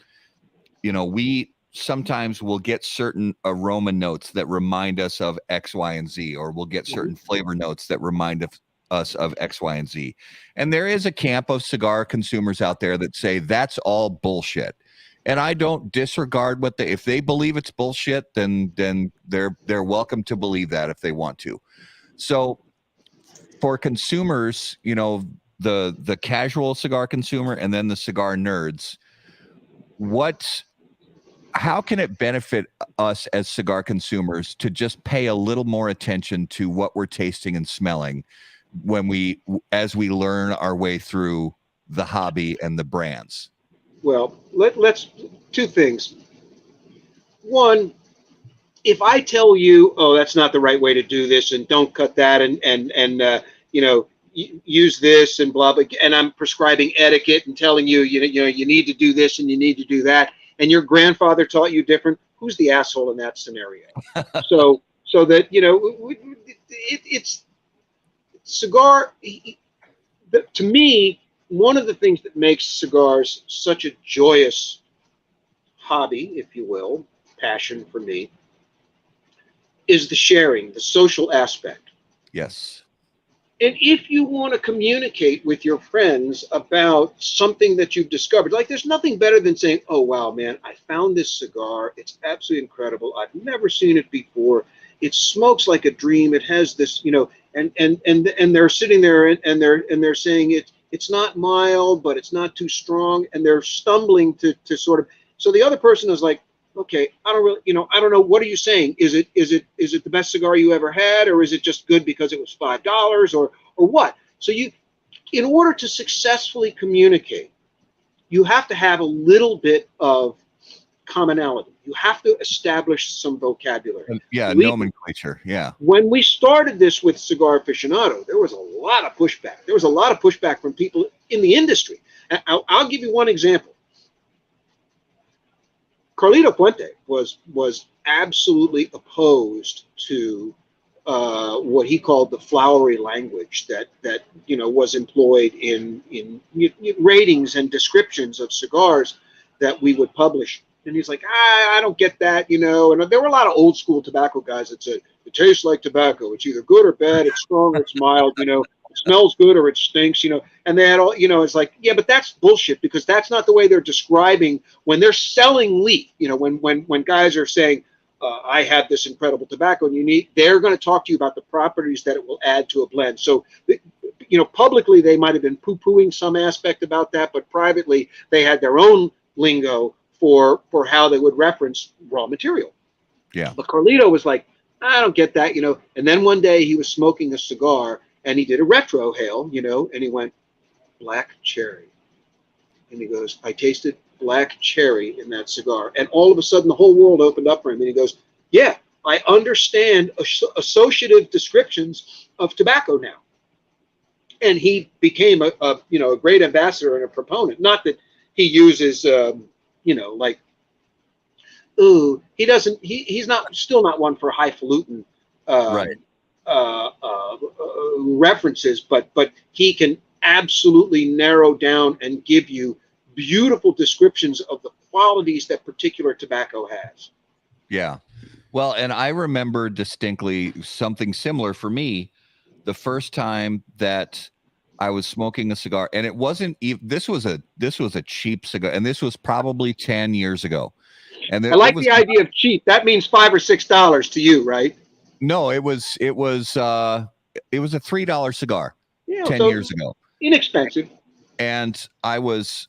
we sometimes will get certain aroma notes that remind us of X, Y, and Z, or we'll get certain flavor notes that remind us of X, Y, and Z. And there is a camp of cigar consumers out there that say that's all bullshit. And I don't disregard if they believe it's bullshit, then they're welcome to believe that if they want to. So for consumers, the casual cigar consumer and then the cigar nerds, how can it benefit us as cigar consumers to just pay a little more attention to what we're tasting and smelling as we learn our way through the hobby and the brands? Well, let's two things. One, if I tell you, oh, that's not the right way to do this, and don't cut that, and use this and blah blah, and I'm prescribing etiquette and telling you, you need to do this and you need to do that, and your grandfather taught you different, who's the asshole in that scenario? so that it's cigar. To me, one of the things that makes cigars such a joyous hobby, if you will, passion for me, is the sharing, the social aspect. Yes. And if you want to communicate with your friends about something that you've discovered, like there's nothing better than saying, "Oh wow, man, I found this cigar. It's absolutely incredible. I've never seen it before. It smokes like a dream. It has this, and they're sitting there and they're saying it's not mild, but it's not too strong, and they're stumbling to sort of. So the other person is like, okay, I don't really, I don't know. What are you saying? Is it the best cigar you ever had, or is it just good because it was $5, or what? So in order to successfully communicate, you have to have a little bit of commonality. You have to establish some vocabulary. Yeah, nomenclature. Yeah. When we started this with Cigar Aficionado, there was a lot of pushback. There was a lot of pushback from people in the industry. I'll give you one example. Carlito Puente was absolutely opposed to what he called the flowery language that was employed in ratings and descriptions of cigars that we would publish. And he's like, I don't get that, And there were a lot of old school tobacco guys that said, it tastes like tobacco. It's either good or bad. It's strong or it's mild, It smells good or it stinks, And they had all, it's like, yeah, but that's bullshit, because that's not the way they're describing when they're selling leaf. When guys are saying, I have this incredible tobacco and they're going to talk to you about the properties that it will add to a blend. So, publicly they might have been poo-pooing some aspect about that, but privately they had their own lingo for how they would reference raw material. Yeah. But Carlito was like, I don't get that, And then one day he was smoking a cigar and he did a retro hail, and he went, black cherry. And he goes, I tasted black cherry in that cigar. And all of a sudden the whole world opened up for him. And he goes, yeah, I understand associative descriptions of tobacco now. And he became a great ambassador and a proponent. Not that he uses, like, ooh, he doesn't, he's still not one for highfalutin Right. References, but he can absolutely narrow down and give you beautiful descriptions of the qualities that particular tobacco has. Yeah. Well, and I remember distinctly something similar for me the first time that I was smoking a cigar, and it wasn't even, this was a cheap cigar, and this was probably 10 years ago. And I like the idea of cheap. That means $5 or $6 to you, right? No, it was a $3 cigar 10 years ago. Inexpensive. And I was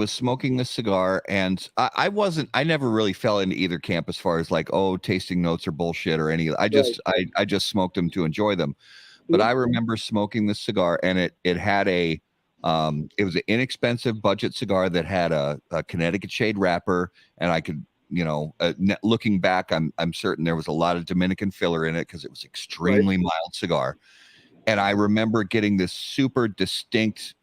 smoking this cigar, and I never really fell into either camp as far as like, oh, tasting notes are bullshit or any. I just smoked them to enjoy them. But I remember smoking this cigar, and it had it was an inexpensive budget cigar that had a Connecticut shade wrapper, and I could, looking back, I'm certain there was a lot of Dominican filler in it because it was extremely mild cigar. And I remember getting this super distinct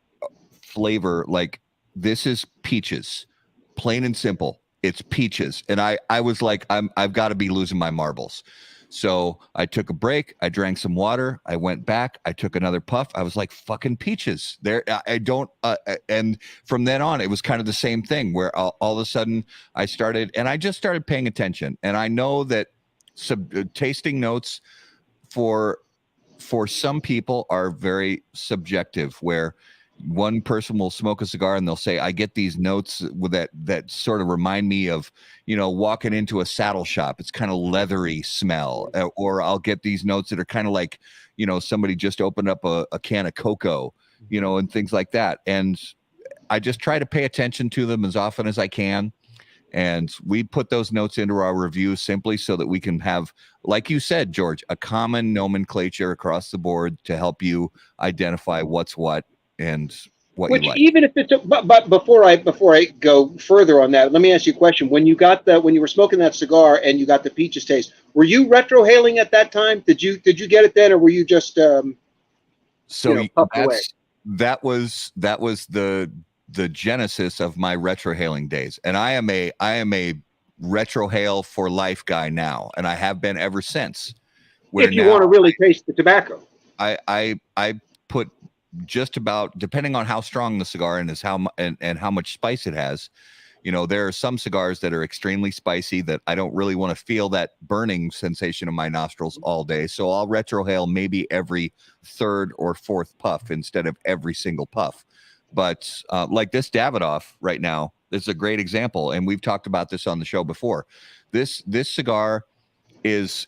flavor, like, this is peaches, plain and simple. It's peaches. And I was like, I've got to be losing my marbles. So I took a break. I drank some water. I went back. I took another puff. I was like, fucking peaches. And from then on, it was kind of the same thing where all of a sudden I just started paying attention. And I know that tasting notes for some people are very subjective, where one person will smoke a cigar and they'll say, I get these notes that sort of remind me of, walking into a saddle shop. It's kind of leathery smell. Or I'll get these notes that are kind of like, somebody just opened up a can of cocoa, and things like that. And I just try to pay attention to them as often as I can. And we put those notes into our reviews simply so that we can have, like you said, George, a common nomenclature across the board to help you identify what's what and what you like. Even if it's but before I go further on that, let me ask you a question. When you were smoking that cigar and you got the peaches taste, were you retrohaling at that time? Did you get it then, or were you just that was the genesis of my retrohaling days. And I am a retrohale for life guy now, and I have been ever since. If you want to really taste the tobacco, I put just about, depending on how strong the cigar is and how much spice it has, You know, there are some cigars that are extremely spicy that I don't really want to feel that burning sensation in my nostrils all day. So I'll retrohale maybe every third or fourth puff instead of every single puff. But like this Davidoff right now, this is a great example. And we've talked about this on the show before. This cigar is,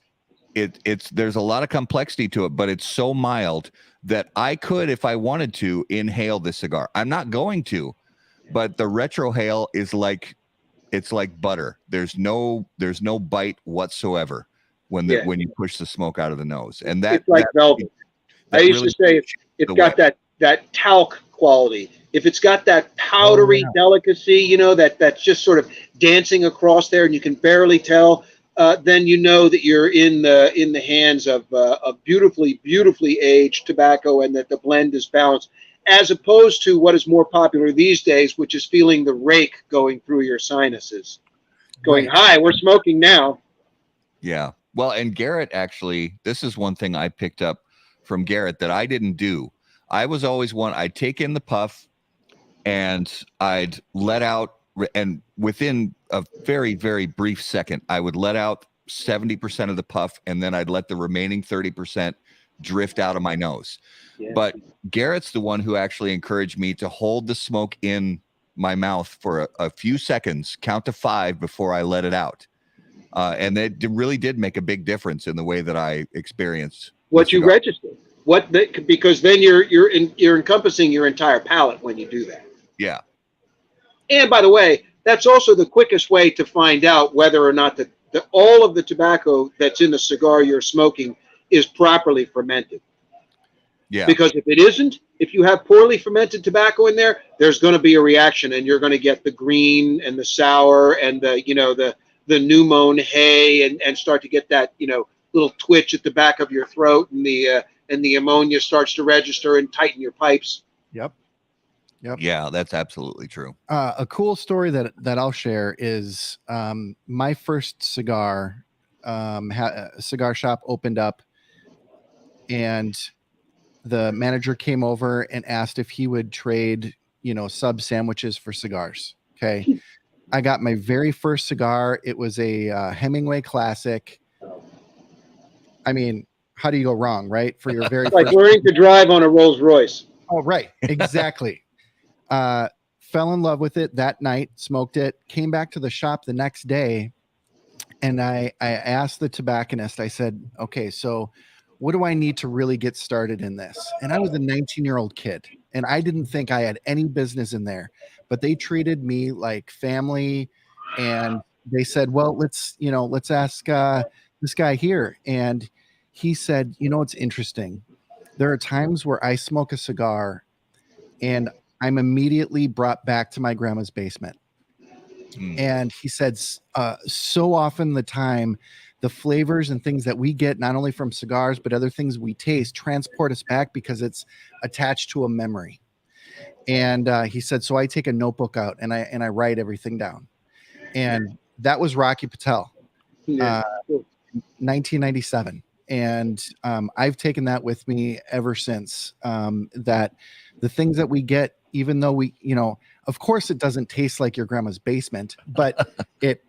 there's a lot of complexity to it, but it's so mild that I could, if I wanted to, inhale this cigar. I'm not going to. But the retrohale is like, it's like butter. There's no bite whatsoever when when you push the smoke out of the nose. And it's like velvet. I used to say it's got that talc quality. If it's got that powdery delicacy, you know, that's just sort of dancing across there and you can barely tell, then you know that you're in the hands of beautifully aged tobacco and that the blend is balanced. As opposed to what is more popular these days, which is feeling the rake going through your sinuses. Going, hi, we're smoking now. Yeah. Well, and Garrett, actually, this is one thing I picked up from Garrett that I didn't do. I was always I'd take in the puff and I'd let out, and within a very, very brief second, I would let out 70% of the puff, and then I'd let the remaining 30% drift out of my nose. Yeah. But Garrett's the one who actually encouraged me to hold the smoke in my mouth for a few seconds, count to 5 before I let it out. And it really did make a big difference in the way that I experienced what you register. Because then you're encompassing your entire palate when you do that. Yeah. And by the way, that's also the quickest way to find out whether or not all of the tobacco that's in the cigar you're smoking is properly fermented. Yeah. Because if it isn't, if you have poorly fermented tobacco in there, there's going to be a reaction, and you're going to get the green and the sour and the new mown hay, and start to get that little twitch at the back of your throat, and the ammonia starts to register and tighten your pipes. Yep. Yeah, that's absolutely true. A cool story that I'll share is my first cigar cigar shop opened up, and the manager came over and asked if he would trade, sub sandwiches for cigars. Okay. I got my very first cigar. It was a Hemingway Classic. I mean, how do you go wrong, right? For your very like learning to drive on a Rolls Royce. Oh, right. Exactly. Fell in love with it that night, smoked it, came back to the shop the next day. And I asked the tobacconist, I said, okay, so what do I need to really get started in this? And I was a 19-year-old kid, and I didn't think I had any business in there, but they treated me like family. And they said, well, let's ask this guy here. And he said, it's interesting. There are times where I smoke a cigar and I'm immediately brought back to my grandma's basement. And he said, so often the time, the flavors and things that we get, not only from cigars, but other things we taste, transport us back because it's attached to a memory. And he said, so I take a notebook out and I write everything down. And that was Rocky Patel, 1997. And I've taken that with me ever since, that the things that we get, even though we, of course it doesn't taste like your grandma's basement, but it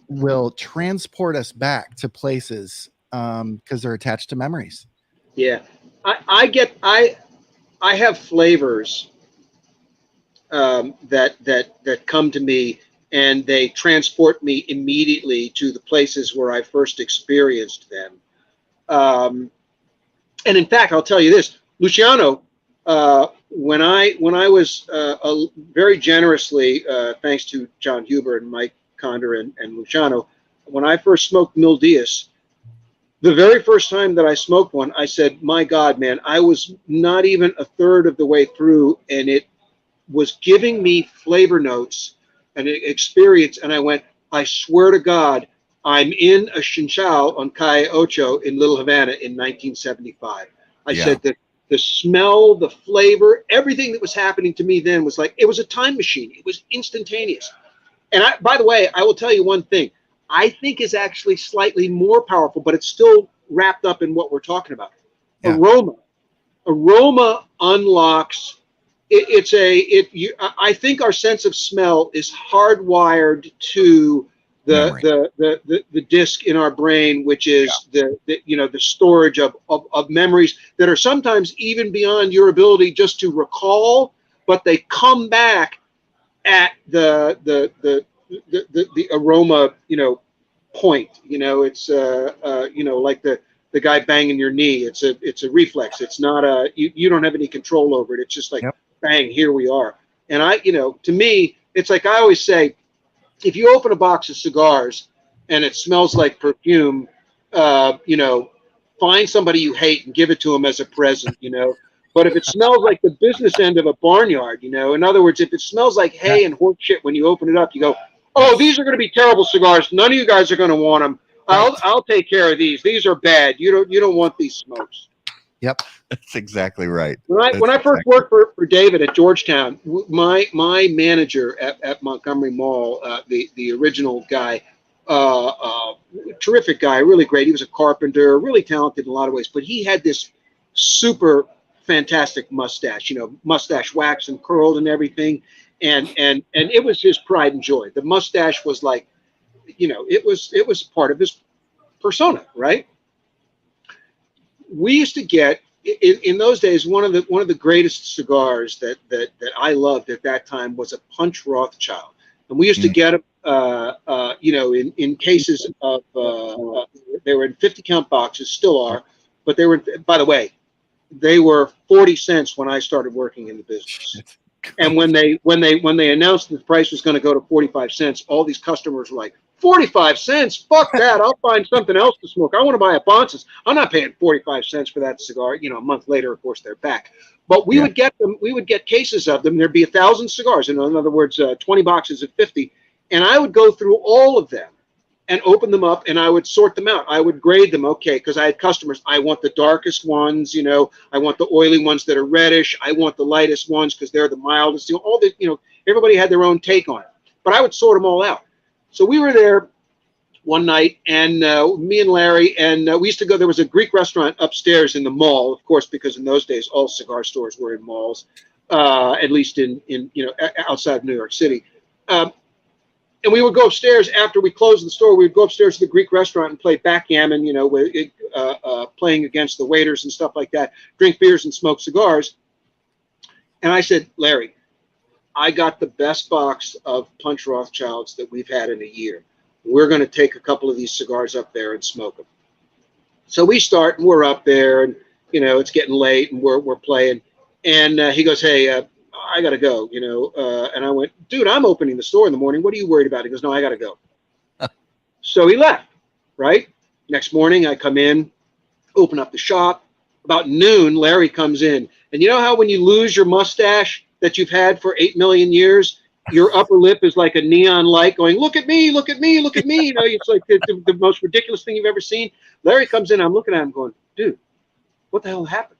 will transport us back to places because they're attached to memories. Yeah. I have flavors that come to me, and they transport me immediately to the places where I first experienced them. And in fact, I'll tell you this, Luciano, when I was very generously, thanks to John Huber and Mike Condor and Luciano, when I first smoked Mil Diaz, the very first time that I smoked one, I said, my God, man, I was not even a third of the way through, and it was giving me flavor notes and experience. And I went, I swear to God, I'm in a chinchal on Calle Ocho in Little Havana in 1975. I said that the smell, the flavor, everything that was happening to me then was like, it was a time machine. It was instantaneous. And by the way, I will tell you one thing I think is actually slightly more powerful, but it's still wrapped up in what we're talking about. Yeah. Aroma unlocks I think our sense of smell is hardwired to the disc in our brain, which is the storage of memories that are sometimes even beyond your ability just to recall, but they come back at the aroma, point. It's like the guy banging your knee. It's a reflex. It's not you don't have any control over it. It's just like, bang, here we are. And to me, it's like I always say, if you open a box of cigars and it smells like perfume, find somebody you hate and give it to them as a present, But if it smells like the business end of a barnyard, in other words, if it smells like hay and horse shit when you open it up, you go, oh, these are going to be terrible cigars. None of you guys are going to want them. I'll take care of these. These are bad. You don't want these smokes. Yep, that's exactly right. When I first worked for David at Georgetown, my manager at Montgomery Mall, the original guy, terrific guy, really great. He was a carpenter, really talented in a lot of ways, but he had this super fantastic mustache, mustache waxed and curled and everything, and it was his pride and joy. The mustache was like, it was part of his persona, right? We used to get in those days one of the greatest cigars that I loved at that time was a Punch Rothschild, and we used to get them, in cases of they were in 50 count boxes, still are, but they were, by the way, they were 40 cents when I started working in the business. And when they announced that the price was going to go to 45 cents, all these customers were like, 45 cents? Fuck that. I'll find something else to smoke. I want to buy a Bonsis. I'm not paying 45 cents for that cigar. A month later, of course, they're back. But we would get them. We would get cases of them. There'd be 1,000 cigars. In other words, 20 boxes of 50. And I would go through all of them and open them up, and I would sort them out. I would grade them, okay, because I had customers. I want the darkest ones, I want the oily ones that are reddish. I want the lightest ones because they're the mildest. All the, everybody had their own take on it. But I would sort them all out. So we were there one night, and me and Larry, and we used to go. There was a Greek restaurant upstairs in the mall, of course, because in those days all cigar stores were in malls, at least in outside of New York City. And we would go upstairs after we closed the store. We would go upstairs to the Greek restaurant and play backgammon, playing against the waiters and stuff like that, drink beers and smoke cigars. And I said, Larry, I got the best box of Punch Rothschilds that we've had in a year. We're going to take a couple of these cigars up there and smoke them. So we start, and we're up there, and it's getting late, and we're playing. And he goes, hey, I got to go, and I went, dude, I'm opening the store in the morning. What are you worried about? He goes, no, I got to go. So he left, right? Next morning, I come in, open up the shop. About noon, Larry comes in. And you know how when you lose your mustache that you've had for 8 million years, your upper lip is like a neon light going, look at me, look at me, look at me. It's like the most ridiculous thing you've ever seen. Larry comes in, I'm looking at him going, dude, what the hell happened?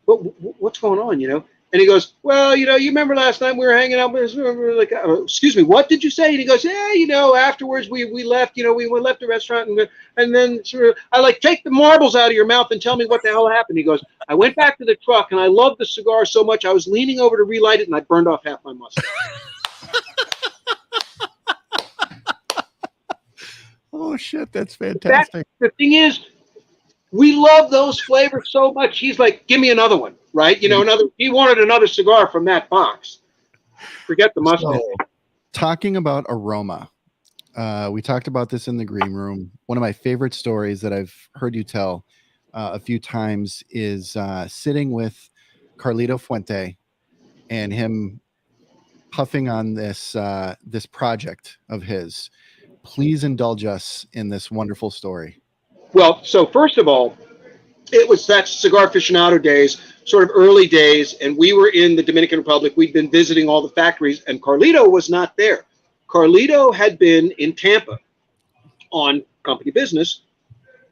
What's going on, And he goes, well, you remember last night we were hanging out with, we were like, excuse me, what did you say? And he goes, yeah, afterwards we left, we left the restaurant, and then sort of, I like, take the marbles out of your mouth and tell me what the hell happened. He goes, I went back to the truck and I loved the cigar so much I was leaning over to relight it and I burned off half my mustache. Oh shit, that's fantastic. The thing is, we love those flavors so much. He's like, give me another one, right? He wanted another cigar from that box. Forget the mustache. So, talking about aroma, we talked about this in the green room. One of my favorite stories that I've heard you tell a few times is sitting with Carlito Fuente and him puffing on this this project of his. Please indulge us in this wonderful story. Well, so first of all, it was that Cigar Aficionado days, sort of early days, and we were in the Dominican Republic. We'd been visiting all the factories, and Carlito was not there. Carlito had been in Tampa on company business,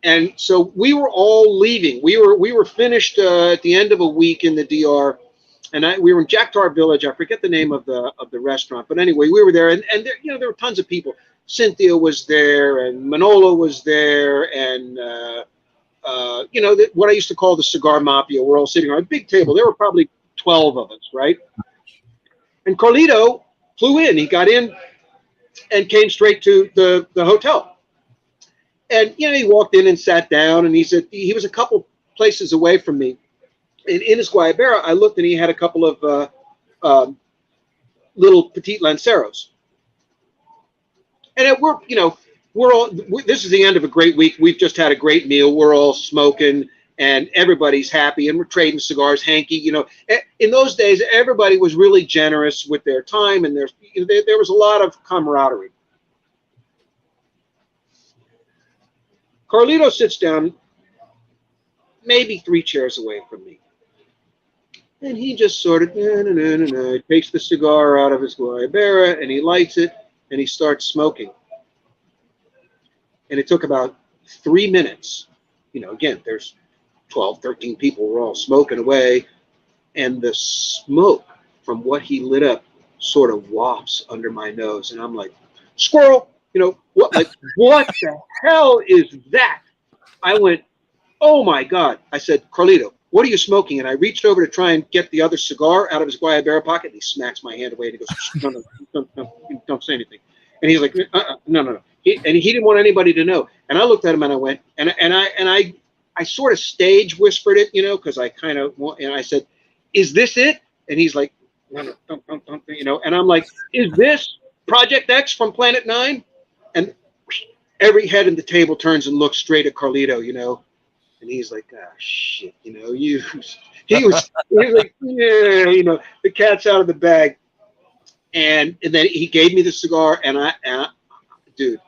and so we were all leaving. We were finished at the end of a week in the DR, and we were in Jack Tar Village. I forget the name of the restaurant, but anyway, we were there, and there, there were tons of people. Cynthia was there, and Manolo was there, and what I used to call the cigar mafia. We're all sitting around a big table. There were probably 12 of us, right? And Carlito flew in. He got in and came straight to the hotel. And, you know, he walked in and sat down, and he was a couple places away from me. And in his Guayabera, I looked, and he had a couple of little petite lanceros. And this is the end of a great week. We've just had a great meal. We're all smoking, and everybody's happy, and we're trading cigars hanky. You know, in those days, everybody was really generous with their time, and there was a lot of camaraderie. Carlito sits down maybe 3 chairs away from me. And he just sort of, he takes the cigar out of his Guayabera, and he lights it, and he starts smoking. And it took about 3 minutes. You know, again, there's 12, 13 people, we're all smoking away. And the smoke from what he lit up sort of wafts under my nose. And I'm like, squirrel, you know, what the hell is that? I went, oh my God. I said, Carlito, what are you smoking? And I reached over to try and get the other cigar out of his Guayabera pocket. And he smacks my hand away and he goes, no, don't say anything. And he's like, no. And he didn't want anybody to know. And I looked at him and I went, and I sort of stage whispered it, you know, because I kind of, and I said, is this it? And he's like, no, don't, you know. And I'm like, is this Project X from Planet 9? And every head in the table turns and looks straight at Carlito, you know. And he's like, ah, shit, you know, he was like, yeah, you know, the cat's out of the bag. And then he gave me the cigar, and dude,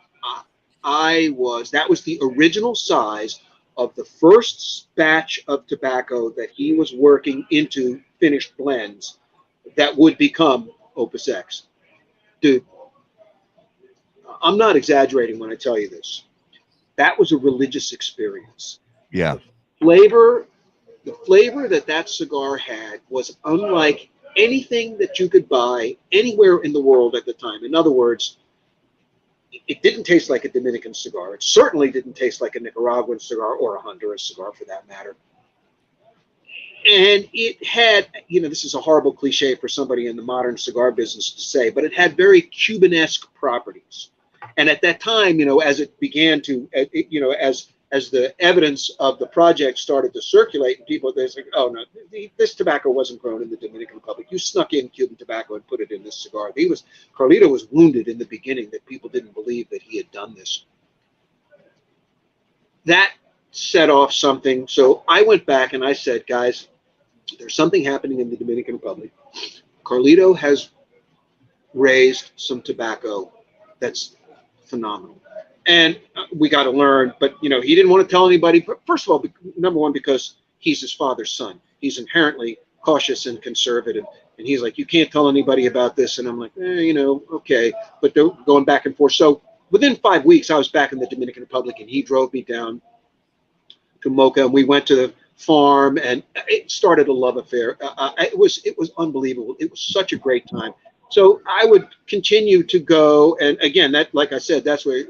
that was the original size of the first batch of tobacco that he was working into finished blends that would become Opus X. Dude, I'm not exaggerating when I tell you this. That was a religious experience. Yeah. The flavor that cigar had was unlike anything that you could buy anywhere in the world at the time. In other words, it didn't taste like a Dominican cigar. It certainly didn't taste like a Nicaraguan cigar or a Honduras cigar for that matter. And it had, you know, this is a horrible cliche for somebody in the modern cigar business to say, but it had very Cuban-esque properties. And at that time, you know, as it began to, you know, as the evidence of the project started to circulate, and people, they're like, oh no, this tobacco wasn't grown in the Dominican Republic. You snuck in Cuban tobacco and put it in this cigar. Carlito was wounded in the beginning that people didn't believe that he had done this. That set off something. So I went back and I said, guys, there's something happening in the Dominican Republic. Carlito has raised some tobacco that's phenomenal. And we got to learn, but, you know, he didn't want to tell anybody. First of all, number one, because he's his father's son. He's inherently cautious and conservative. And he's like, you can't tell anybody about this. And I'm like, you know, okay. But they're going back and forth. So within 5 weeks, I was back in the Dominican Republic, and he drove me down to Mocha, and we went to the farm, and it started a love affair. It was unbelievable. It was such a great time. So I would continue to go, and again, that, like I said, that's where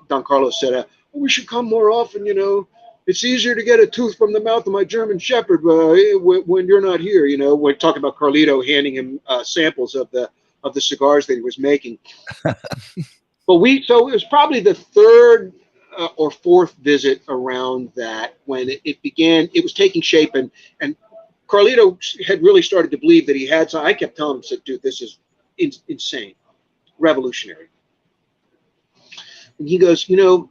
Don Carlos said, well, we should come more often. You know, it's easier to get a tooth from the mouth of my German Shepherd when you're not here. You know, we're talking about Carlito handing him samples of the cigars that he was making. But so it was probably the third or fourth visit around that when it began. It was taking shape, and Carlito had really started to believe that he had some. I kept telling him, I said, dude, this is insane, revolutionary. And he goes, you know,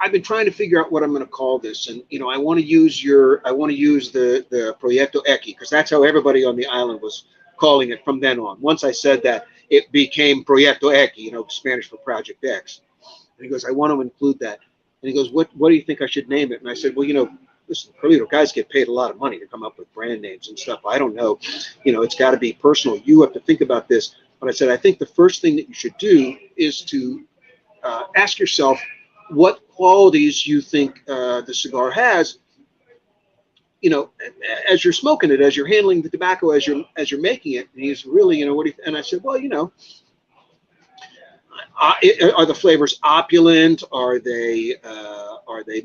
I've been trying to figure out what I'm going to call this. And, you know, I want to use the Proyecto X, because that's how everybody on the island was calling it from then on. Once I said that, it became Proyecto X, you know, Spanish for Project X. And he goes, I want to include that. And he goes, what do you think I should name it? And I said, well, you know, listen, Carlito, guys get paid a lot of money to come up with brand names and stuff. I don't know. You know, it's got to be personal. You have to think about this. But I said, I think the first thing that you should do is to ask yourself what qualities you think the cigar has, you know, as you're smoking it, as you're handling the tobacco, as you're making it. And he's really, you know, and I said, well, you know, are the flavors opulent? Are they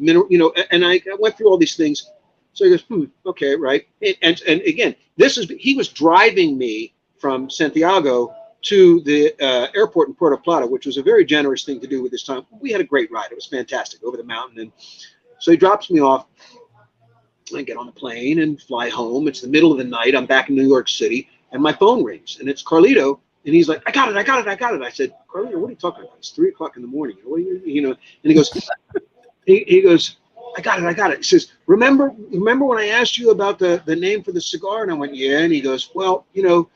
mineral? You know, and I went through all these things. So he goes, okay, right. And again, he was driving me from Santiago to the airport in Puerto Plata, which was a very generous thing to do with this time. We had a great ride. It was fantastic over the mountain. And so he drops me off. I get on the plane and fly home. It's the middle of the night. I'm back in New York City, and my phone rings, and it's Carlito. And he's like, I got it. I said, Carlito, what are you talking about? It's 3 o'clock in the morning. What are you know? And he goes, he goes, I got it. He says, remember when I asked you about the name for the cigar? And I went, yeah. And he goes, well, you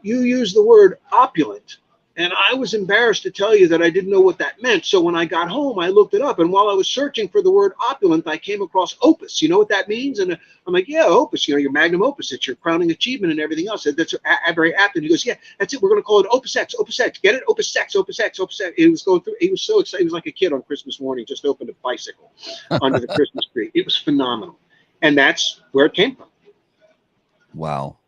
use the word opulent. And I was embarrassed to tell you that I didn't know what that meant. So when I got home, I looked it up. And while I was searching for the word opulent, I came across opus. You know what that means? And I'm like, yeah, opus, your magnum opus. It's your crowning achievement and everything else. That's very apt. And he goes, yeah, that's it. We're going to call it Opus X. Get it? Opus X. He was going through. He was so excited. He was like a kid on Christmas morning, just opened a bicycle under the Christmas tree. It was phenomenal. And that's where it came from. Wow.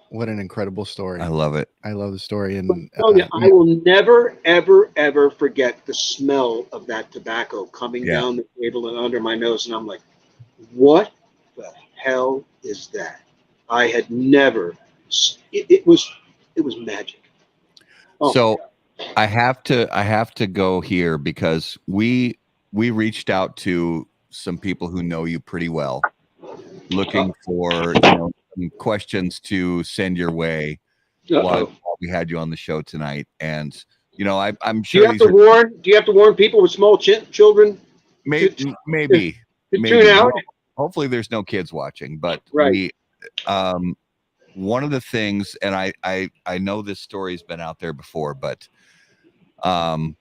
What an incredible story. I love it. I love the story. And I will never, ever, ever forget the smell of that tobacco coming down the table and under my nose. And I'm like, what the hell is that? I had never, it was magic. Oh, so I have to go here because we reached out to some people who know you pretty well, looking for, some questions to send your way while we had you on the show tonight. And I'm sure do you have to warn people with small children? Maybe tune out. Hopefully there's no kids watching, but right. One of the things, and I know this story's been out there before, but I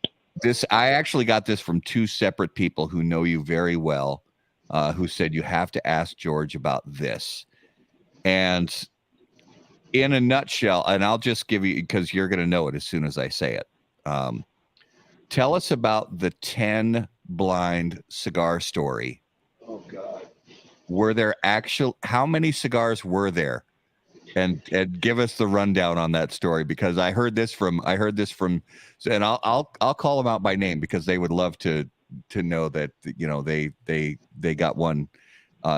actually got this from 2 separate people who know you very well, who said you have to ask George about this. And in a nutshell, and I'll just give you, because you're going to know it as soon as I say it. Tell us about the 10 blind cigar story. Oh God. Were there how many cigars were there? And give us the rundown on that story, because I heard this from, and I'll call them out by name because they would love to know that, they got one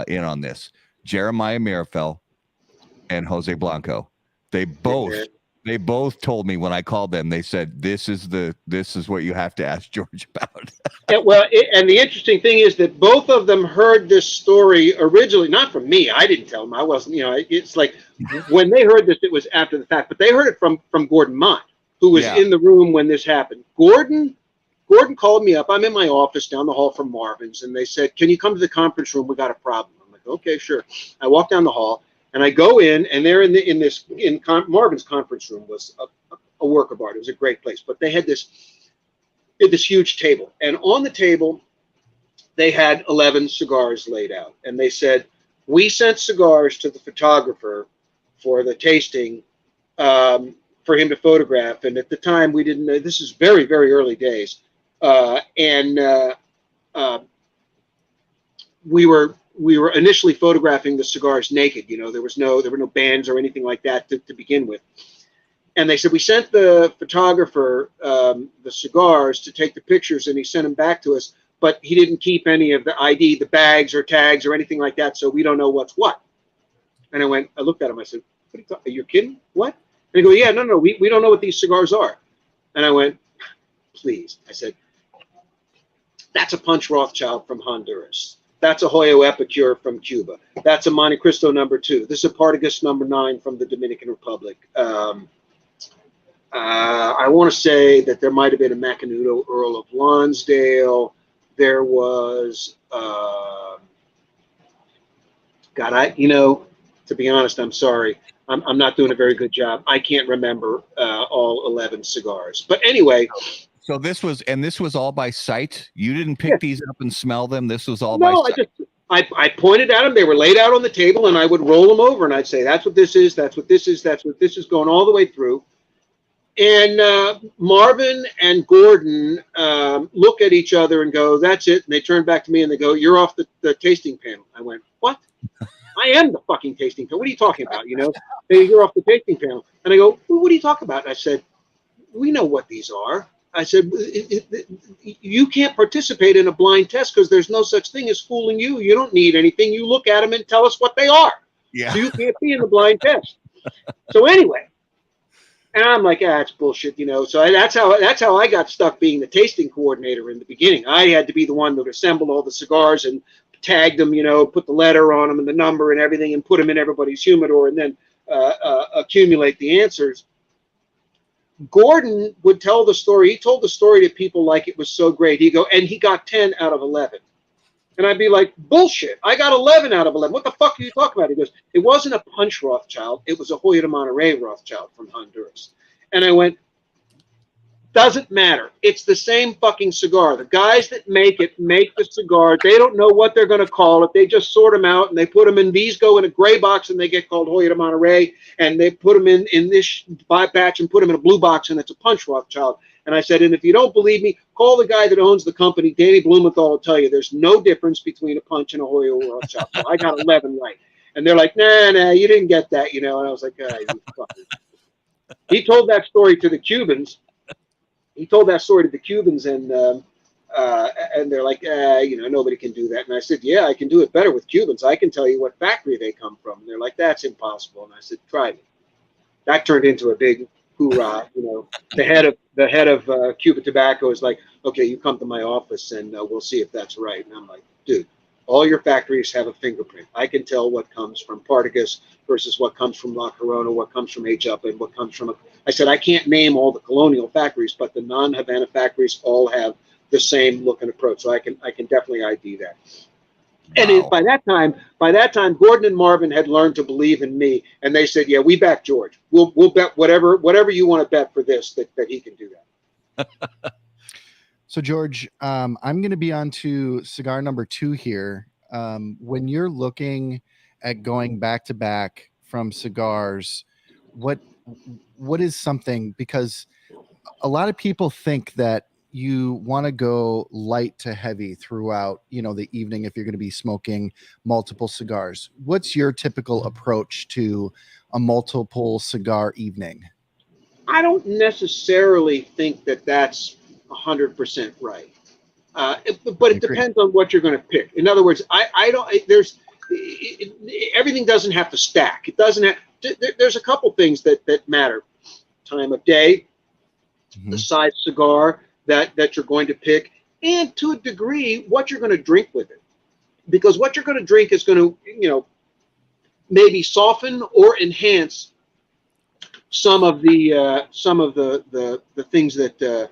in on this. Jeremiah Mirafel and Jose Blanco. They both told me when I called them, they said, this is what you have to ask George about. And the interesting thing is that both of them heard this story originally, not from me. I didn't tell them. I wasn't, it's like when they heard this, it was after the fact, but they heard it from Gordon Mott, who was in the room when this happened. Gordon called me up. I'm in my office down the hall from Marvin's, and they said, can you come to the conference room? We got a problem. I'm like, okay, sure. I walk down the hall. And I go in, and there in Marvin's conference room was a work of art. It was a great place, but they had this huge table, and on the table they had 11 cigars laid out, and they said, we sent cigars to the photographer for the tasting, for him to photograph. And at the time we didn't know, this is very, very early days, we were initially photographing the cigars naked. There were no bands or anything like that to begin with. And they said, we sent the photographer the cigars to take the pictures, and he sent them back to us, but he didn't keep any of the ID, the bags or tags or anything like that, so we don't know what's what. And I looked at him, I said, what are you kidding? What? And he goes, yeah, no, we don't know what these cigars are. And I went, please. I said, that's a Punch Rothschild from Honduras. That's a Hoyo Epicure from Cuba. That's a Monte Cristo number 2. This is a Partagas number 9 from the Dominican Republic. I want to say that there might have been a Macanudo Earl of Lonsdale. There was, to be honest, I'm sorry. I'm not doing a very good job. I can't remember all 11 cigars. But anyway. So this was all by sight? You didn't pick these up and smell them? This was all by sight? I pointed at them. They were laid out on the table, and I would roll them over, and I'd say, that's what this is, that's what this is, that's what this is, going all the way through. And Marvin and Gordon look at each other and go, that's it. And they turn back to me, and they go, you're off the tasting panel. I went, what? I am the fucking tasting panel. What are you talking about? You're off the tasting panel. And I go, well, what are you talking about? And I said, we know what these are. I said, you can't participate in a blind test because there's no such thing as fooling you. You don't need anything. You look at them and tell us what they are. Yeah. So you can't be in the blind test. So anyway, And I'm like, it's bullshit, you know. So that's how I got stuck being the tasting coordinator in the beginning. I had to be the one that assembled all the cigars and tagged them, you know, put the letter on them and the number and everything, and put them in everybody's humidor, and then accumulate the answers. Gordon would tell the story. He told the story to people like it was so great. He got 10 out of 11. And I'd be like, bullshit, I got 11 out of 11. What the fuck are you talking about? He goes, it wasn't a Punch Rothschild. It was a Hoyo de Monterrey Rothschild from Honduras. And I went, doesn't matter. It's the same fucking cigar. The guys that make the cigar. They don't know what they're going to call it. They just sort them out, and they put them in. These go in a gray box, and they get called Hoyo de Monterrey. And they put them in this batch and put them in a blue box, and it's a Punch Rothschild. And I said, and if you don't believe me, call the guy that owns the company. Danny Blumenthal will tell you there's no difference between a Punch and a Hoyo Rothschild. So I got 11 right. And they're like, nah, you didn't get that, you know. And I was like, you fucking. He told that story to the Cubans. And they're like, you know, nobody can do that. And I said, yeah, I can do it better with Cubans. I can tell you what factory they come from. And they're like, that's impossible. And I said, try me. That turned into a big hoorah. You know, the head of Cuba Tobacco is like, okay, you come to my office and we'll see if that's right. And I'm like, dude, all your factories have a fingerprint. I can tell what comes from Partagas versus what comes from La Corona, what comes from H-Up, and what comes from. I said, I can't name all the colonial factories, but the non-Havana factories all have the same look and approach. So I can definitely ID that. And Wow. by that time, Gordon and Marvin had learned to believe in me, and they said, "Yeah, we back George. We'll bet whatever you want to bet for this that he can do that." So George, I'm going to be on to cigar number 2 here. When you're looking at going back to back from cigars, what is something, because a lot of people think that you want to go light to heavy throughout, you know, the evening if you're going to be smoking multiple cigars. What's your typical approach to a multiple cigar evening? I don't necessarily think that that's 100% right, but it depends on what you're going to pick. In other words, everything doesn't have to stack. It doesn't have. There's a couple things that matter: time of day, the size cigar that you're going to pick, and to a degree, what you're going to drink with it. Because what you're going to drink is going to, you know, maybe soften or enhance some of the things that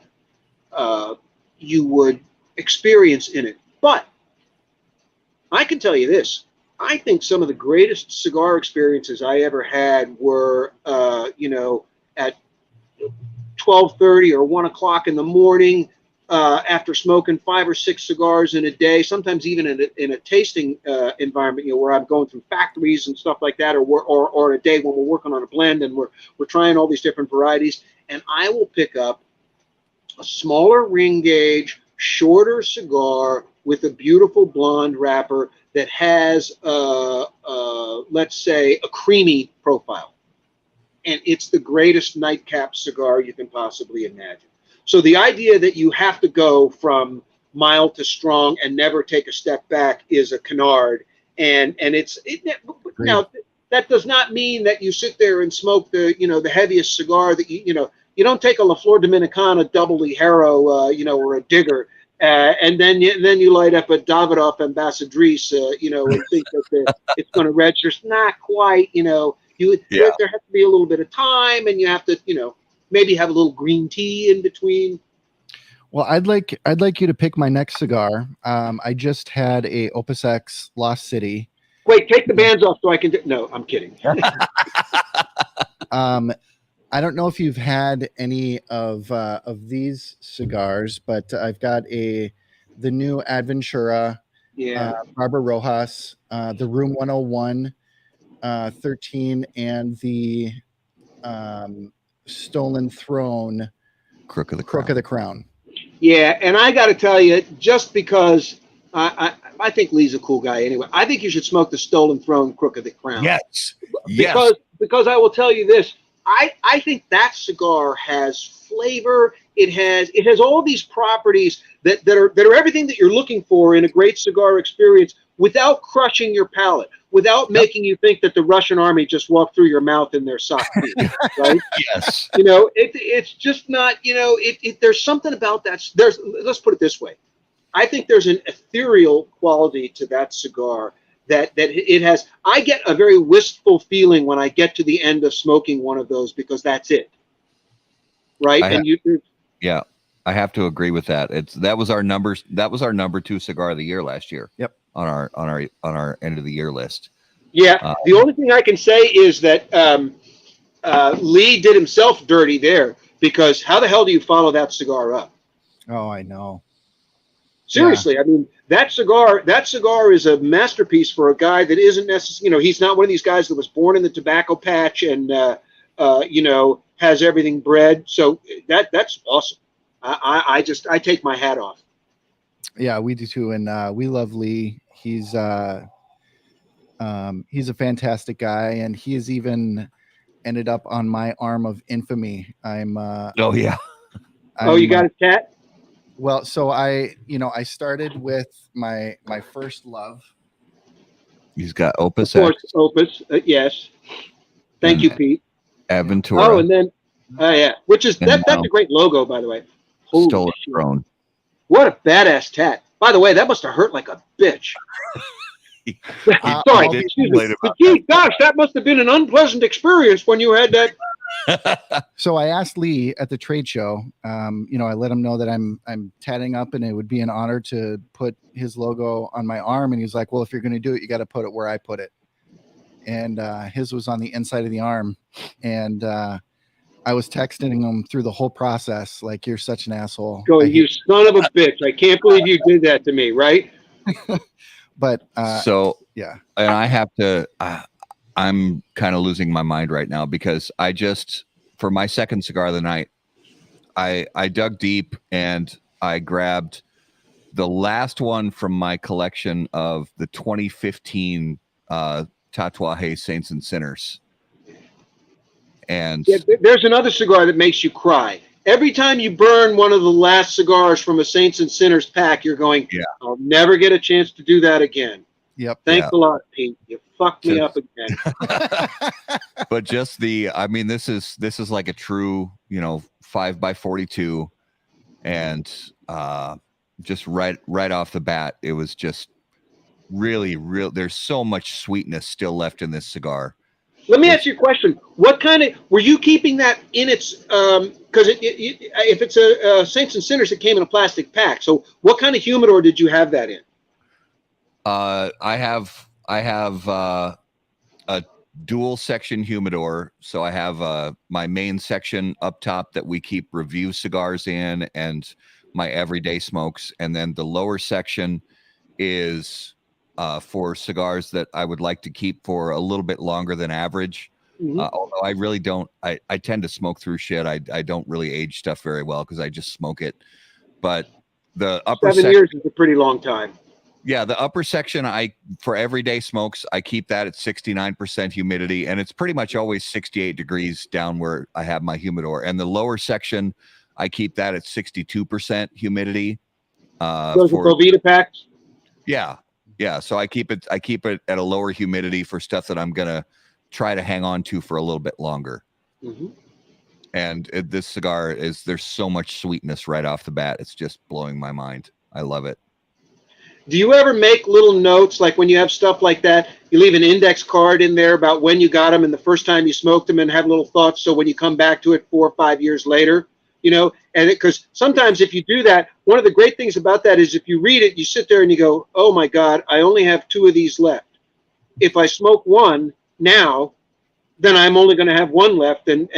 you would experience in it. But I can tell you this: I think some of the greatest cigar experiences I ever had were, you know, at 12:30 or 1 o'clock in the morning, after smoking 5 or 6 cigars in a day, sometimes even in a tasting environment, you know, where I'm going through factories and stuff like that, or a day when we're working on a blend and we're trying all these different varieties, and I will pick up a smaller ring gauge, shorter cigar with a beautiful blonde wrapper that has, let's say, a creamy profile. And it's the greatest nightcap cigar you can possibly imagine. So the idea that you have to go from mild to strong and never take a step back is a canard. And now that does not mean that you sit there and smoke the heaviest cigar that you don't take a La Flor Dominicana double Ligero, or a Digger, and then you light up a Davidoff Ambassadrice, and think that it's going to register. It's not quite, there has to be a little bit of time, and you have to, maybe have a little green tea in between. Well, I'd like you to pick my next cigar. I just had a Opus X Lost City. Wait, take the bands off so I can no, I'm kidding. I don't know if you've had any of these cigars, but I've got the new Adventura, Barbara Rojas, the Room 101, 13, and the Stolen Throne, Crook of the Crown. Yeah, and I got to tell you, just because I think Lee's a cool guy anyway, I think you should smoke the Stolen Throne Crook of the Crown. Yes. Because I will tell you this, I think that cigar has flavor. It has all these properties that are everything that you're looking for in a great cigar experience without crushing your palate, without making you think that the Russian army just walked through your mouth in their sock feet, right? Yes. You know, it's just not, you know, there's something about that. Let's put it this way. I think there's an ethereal quality to that cigar that it has. I get a very wistful feeling when I get to the end of smoking one of those, because that's it. Right. Yeah, I have to agree with that. That was our number 2 cigar of the year last year. Yep. On our end of the year list. Yeah. The only thing I can say is that Lee did himself dirty there, because how the hell do you follow that cigar up? Oh, I know. Seriously, I mean, that cigar is a masterpiece for a guy that isn't necessarily, you know, he's not one of these guys that was born in the tobacco patch and you know, has everything bred. So that's awesome. I take my hat off. Yeah, we do too, and we love Lee. He's a fantastic guy, and he has even ended up on my arm of infamy. Oh yeah. You got a tat? Well, so I started with my first love. He's got Opus Of course, X. Opus, yes. Thank you, Pete. Aventura. Oh, and then, yeah, which is that's a great logo, by the way. Holy Stolen shit. Throne. What a badass tat. By the way, that must have hurt like a bitch. Sorry, excuse me. Gee, gosh, that must have been an unpleasant experience when you had that. So I asked Lee at the trade show, you know, I let him know that I'm tatting up and it would be an honor to put his logo on my arm. And he's like, well, if you're going to do it, you got to put it where I put it. And his was on the inside of the arm. And I was texting him through the whole process. Like, you're such an asshole. Go, you son of a bitch. I can't believe you did that to me. Right. But so, yeah. And I have to, I'm kind of losing my mind right now, because for my second cigar of the night, I dug deep and I grabbed the last one from my collection of the 2015 Tatuaje Saints and Sinners. And yeah, there's another cigar that makes you cry. Every time you burn one of the last cigars from a Saints and Sinners pack, you're going, yeah, I'll never get a chance to do that again. Yep. Thanks a lot, Pete. You fucked me up again. But just I mean, this is like a true, you know, 5x42, and just right off the bat, it was just really real. There's so much sweetness still left in this cigar. Let me ask you a question. What kind of, were you keeping that in its, because if it's a Saints and Sinners, it came in a plastic pack. So what kind of humidor did you have that in? I have a dual section humidor. So I have my main section up top that we keep review cigars in and my everyday smokes. And then the lower section is for cigars that I would like to keep for a little bit longer than average. Mm-hmm. Although I really don't, I tend to smoke through shit. I don't really age stuff very well because I just smoke it. But the upper 7 years is a pretty long time. Yeah, the upper section, for everyday smokes, I keep that at 69% humidity, and it's pretty much always 68 degrees down where I have my humidor. And the lower section, I keep that at 62% humidity. Those are Velveeta packs? Yeah. So I keep it at a lower humidity for stuff that I'm gonna try to hang on to for a little bit longer. Mm-hmm. And this cigar there's so much sweetness right off the bat. It's just blowing my mind. I love it. Do you ever make little notes, like when you have stuff like that, you leave an index card in there about when you got them and the first time you smoked them, and have little thoughts, so when you come back to it 4 or 5 years later, you know, and because sometimes if you do that, one of the great things about that is if you read it, you sit there and you go, oh my God, I only have 2 of these left. If I smoke one now, then I'm only going to have 1 left, and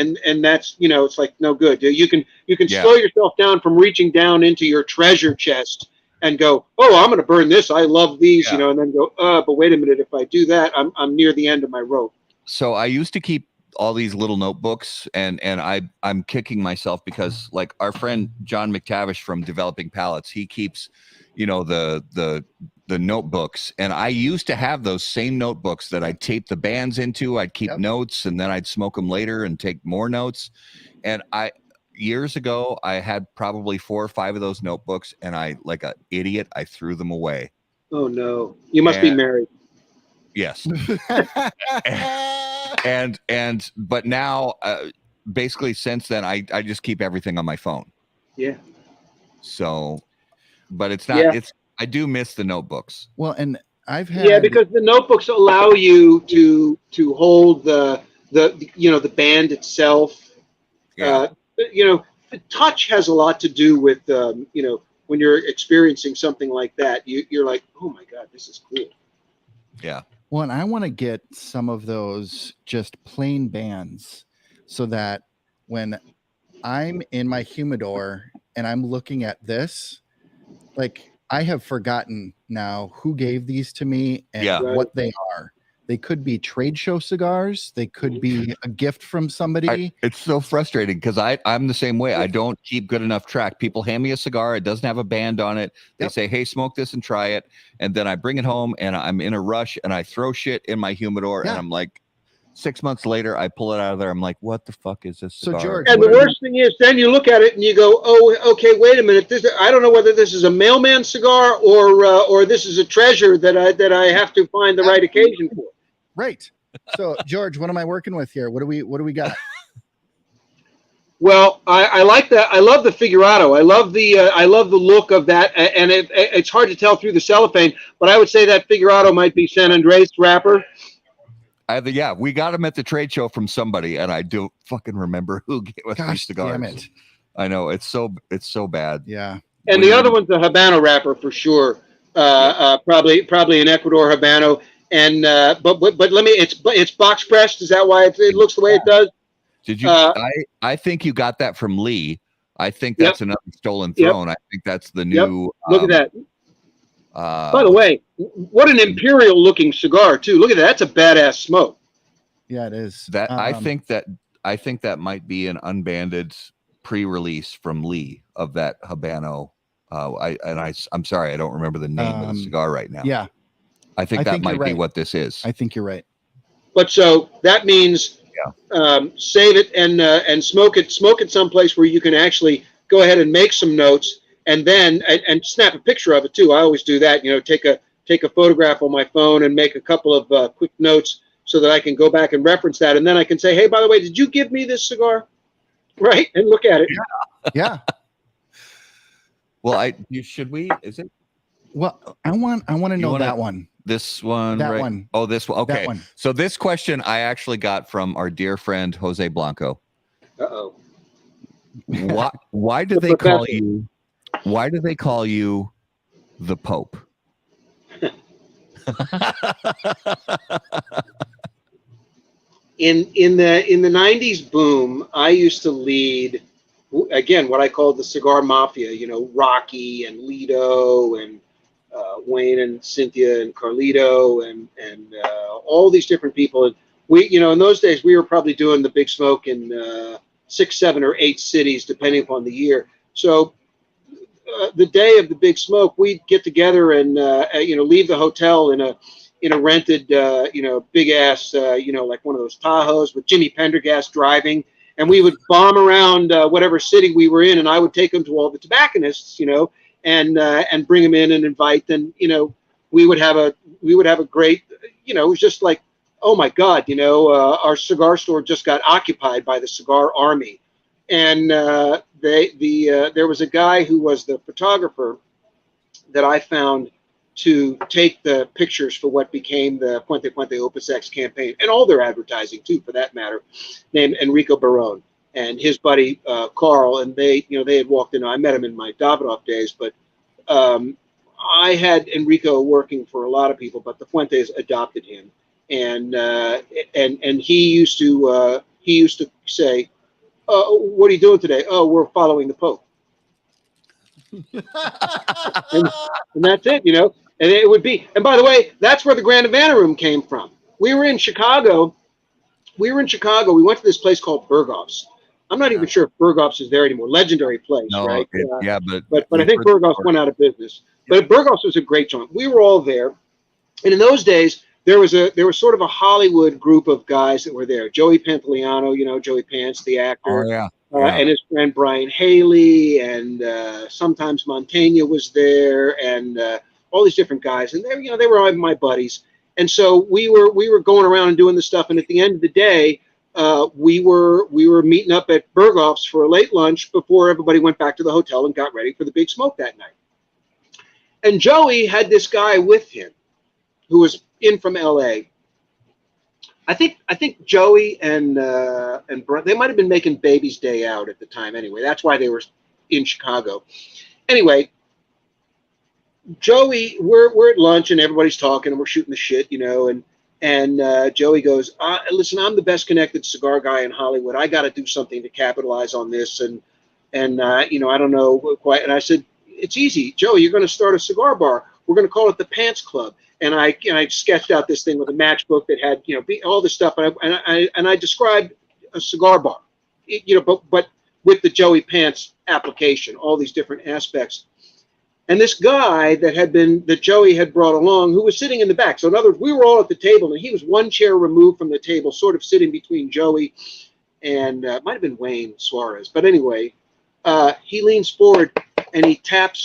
that's, you know, it's like no good. You can slow yourself down from reaching down into your treasure chest and go, oh, I'm going to burn this. I love these, you know, and then go, but wait a minute. If I do that, I'm near the end of my rope. So I used to keep all these little notebooks, and I'm kicking myself because, like, our friend John McTavish from Developing Palates, he keeps, you know, the notebooks, and I used to have those same notebooks that I'd tape the bands into. I'd keep notes, and then I'd smoke them later and take more notes. And years ago, I had probably 4 or 5 of those notebooks, and I, like an idiot, I threw them away. Oh no, you must be married. Yes. But now, basically since then, I just keep everything on my phone. Yeah. So, but it's not, I do miss the notebooks. Well, and I've had, because the notebooks allow you to hold the band itself. Yeah. The touch has a lot to do with when you're experiencing something like that, you're like, oh my God, this is cool. Yeah. Well, and I want to get some of those just plain bands so that when I'm in my humidor and I'm looking at this, like I have forgotten now who gave these to me and what they are. They could be trade show cigars. They could be a gift from somebody. It's so frustrating because I'm the same way. I don't keep good enough track. People hand me a cigar. It doesn't have a band on it. They say, hey, smoke this and try it. And then I bring it home and I'm in a rush and I throw shit in my humidor. And I'm like, 6 months later, I pull it out of there. I'm like, what the fuck is this cigar? So George, and the worst thing is, then you look at it and you go, oh, okay, wait a minute. I don't know whether this is a mailman cigar or this is a treasure that I have to find the right occasion for. Right. So George, what am I working with here? What do we got? Well, I like that. I love the Figurado. I love the look of that, and it's hard to tell through the cellophane. But I would say that Figurado might be San Andres wrapper. We got them at the trade show from somebody, and I don't fucking remember who gave us these cigars. Damn it! I know it's so bad. Yeah. And the other one's the Habano wrapper for sure. Probably an Ecuador Habano. And but let me. It's box pressed. Is that why it looks the way it does? Did you? I think you got that from Lee. I think that's another stolen throne. I think that's the new. Look at that. By the way, what an imperial looking cigar too. Look at that. That's a badass smoke. Yeah, it is. That I think that might be an unbanded pre-release from Lee of that Habano. I'm sorry, I don't remember the name of the cigar right now. Yeah. I think that might be what this is. I think you're right. But so that means save it and smoke it someplace where you can actually go ahead and make some notes and then and snap a picture of it too. I always do that. Take a photograph on my phone and make a couple of quick notes so that I can go back and reference that, and then I can say, hey, by the way, did you give me this cigar? Right, and look at it. Yeah. Well, should we? Is it? Well, I want to know that one. This one, that right? one. Oh, this one. Okay. That one. So this question I actually got from our dear friend Jose Blanco. Uh-oh. Why do they call you? Why do they call you the Pope? In the 90s boom, I used to lead again what I called the cigar mafia. Rocky and Lido and Wayne and Cynthia and Carlito and all these different people. And we, in those days, we were probably doing the Big Smoke in 6, 7, or 8 cities, depending upon the year. So the day of the Big Smoke, we'd get together and leave the hotel in a rented big ass like one of those Tahoes with Jimmy Pendergast driving, and we would bomb around whatever city we were in, and I would take them to all the tobacconists, and bring them in and invite them. We would have a great, it was just like, oh my God, our cigar store just got occupied by the cigar army, and there was a guy who was the photographer that I found to take the pictures for what became the Puente Puente Opus X campaign and all their advertising too, for that matter, named Enrico Barone and his buddy Carl, and they had walked in. I met him in my Davidoff days, but I had Enrico working for a lot of people, but the Fuentes adopted him, and he used to say, "What are you doing today?" "Oh, we're following the Pope." and that's it, And it would be. And by the way, that's where the Grand Havana Room came from. We were in Chicago. We went to this place called Berghoff's. I'm not even sure if Berghoff's is there anymore. Legendary place, right? But I think Berghoff's went out of business. But Berghoff's was a great joint. We were all there, and in those days there was sort of a Hollywood group of guys that were there. Joey Pantoliano, Joey Pants, the actor, and his friend Brian Haley, and sometimes Montaigne was there, and all these different guys, and they were all my buddies. And so we were going around and doing this stuff. And at the end of the day, we were meeting up at Berghoff's for a late lunch before everybody went back to the hotel and got ready for the big smoke that night. And Joey had this guy with him who was in from LA. I think Joey and they might have been making Baby's Day Out at the time anyway. That's why they were in Chicago. Anyway, Joey, we're at lunch and everybody's talking and we're shooting the shit, and Joey goes, listen, I'm the best connected cigar guy in Hollywood. I got to do something to capitalize on this. And I don't know quite. And I said, it's easy, Joey, you're going to start a cigar bar. We're going to call it the Pants Club. And I sketched out this thing with a matchbook that had, all this stuff. And I described a cigar bar, but with the Joey Pants application, all these different aspects. And this guy that Joey had brought along, who was sitting in the back. So in other words, we were all at the table, and he was one chair removed from the table, sort of sitting between Joey and it might have been Wayne Suarez. But anyway, he leans forward and he taps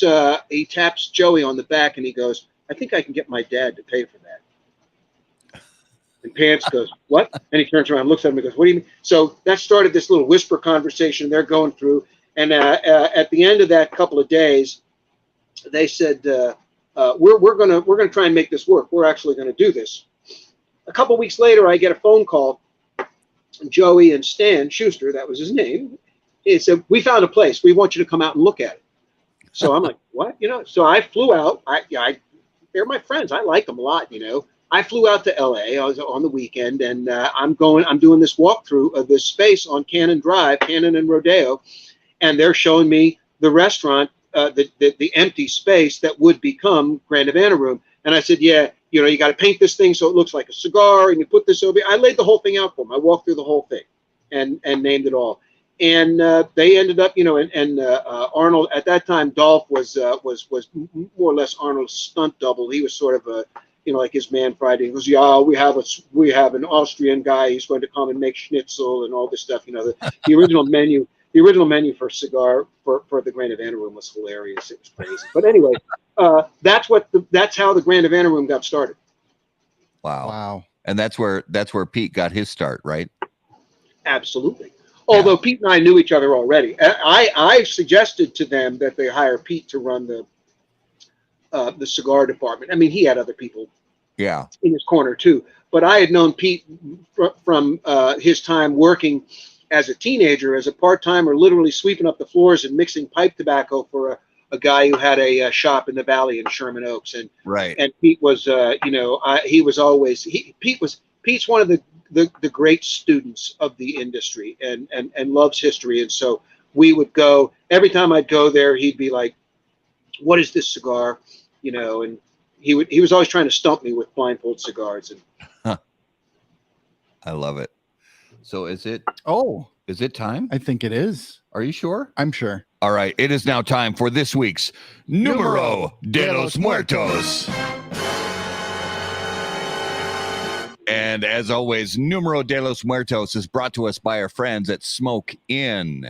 Joey on the back, and he goes, I think I can get my dad to pay for that. And Pants goes, what? And he turns around, looks at him, and goes, what do you mean? So that started this little whisper conversation they're going through. And at the end of that couple of days, they said, we're gonna try and make this work. We're actually gonna do this. A couple of weeks later, I get a phone call. Joey and Stan Schuster, that was his name. He said, we found a place. We want you to come out and look at it. So I'm like, what? So I flew out. They're my friends. I like them a lot. I flew out to LA. I was on the weekend, and I'm doing this walkthrough of this space on Cannon Drive, Cannon and Rodeo, and they're showing me the restaurant, the empty space that would become Grand Havana Room. And I said, yeah, you got to paint this thing so it looks like a cigar, and you put this over. I laid the whole thing out for them. I walked through the whole thing, and named it all. And they ended up, and Arnold at that time, Dolph was more or less Arnold's stunt double. He was sort of a, like his man Friday. He goes, yeah, we have an Austrian guy. He's going to come and make schnitzel and all this stuff. The original menu. The original menu for Cigar for the Grand Havana Room was hilarious. It was crazy. But anyway, that's how the Grand Havana Room got started. Wow. And that's where Pete got his start, right? Absolutely. Although Pete and I knew each other already. I suggested to them that they hire Pete to run the cigar department. I mean, he had other people in his corner too. But I had known Pete from his time working as a teenager, as a part-timer, literally sweeping up the floors and mixing pipe tobacco for a guy who had a shop in the Valley in Sherman Oaks. And Pete was, he was always, Pete's one of the great students of the industry and loves history. And so we would go, every time I'd go there, he'd be like, what is this cigar? And he was always trying to stump me with blindfold cigars. And I love it. So is it time? I think it is. Are you sure? I'm sure. All right. It is now time for this week's Numero de los Muertos. And as always, Numero de los Muertos is brought to us by our friends at Smoke Inn.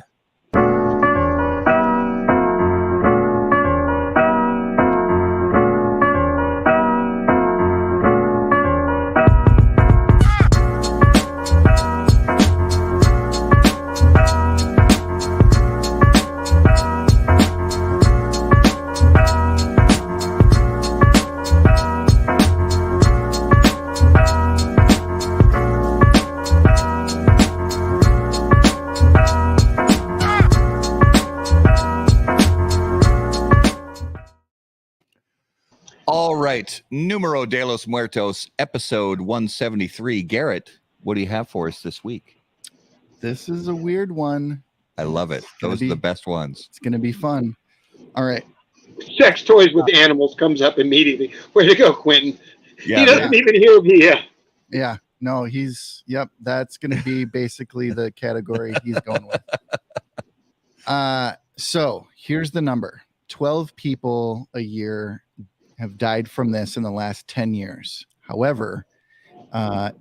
Right, Numero de los Muertos, episode 173. Garrett, what do you have for us this week? This is a weird one. I love it. Those are the best ones. It's going to be fun. All right. Sex toys with animals comes up immediately. Where to go, Quentin? Yeah, he doesn't even hear me. Yeah. No, that's going to be basically the category he's going with. So here's the number. 12 people a year have died from this in the last 10 years. However,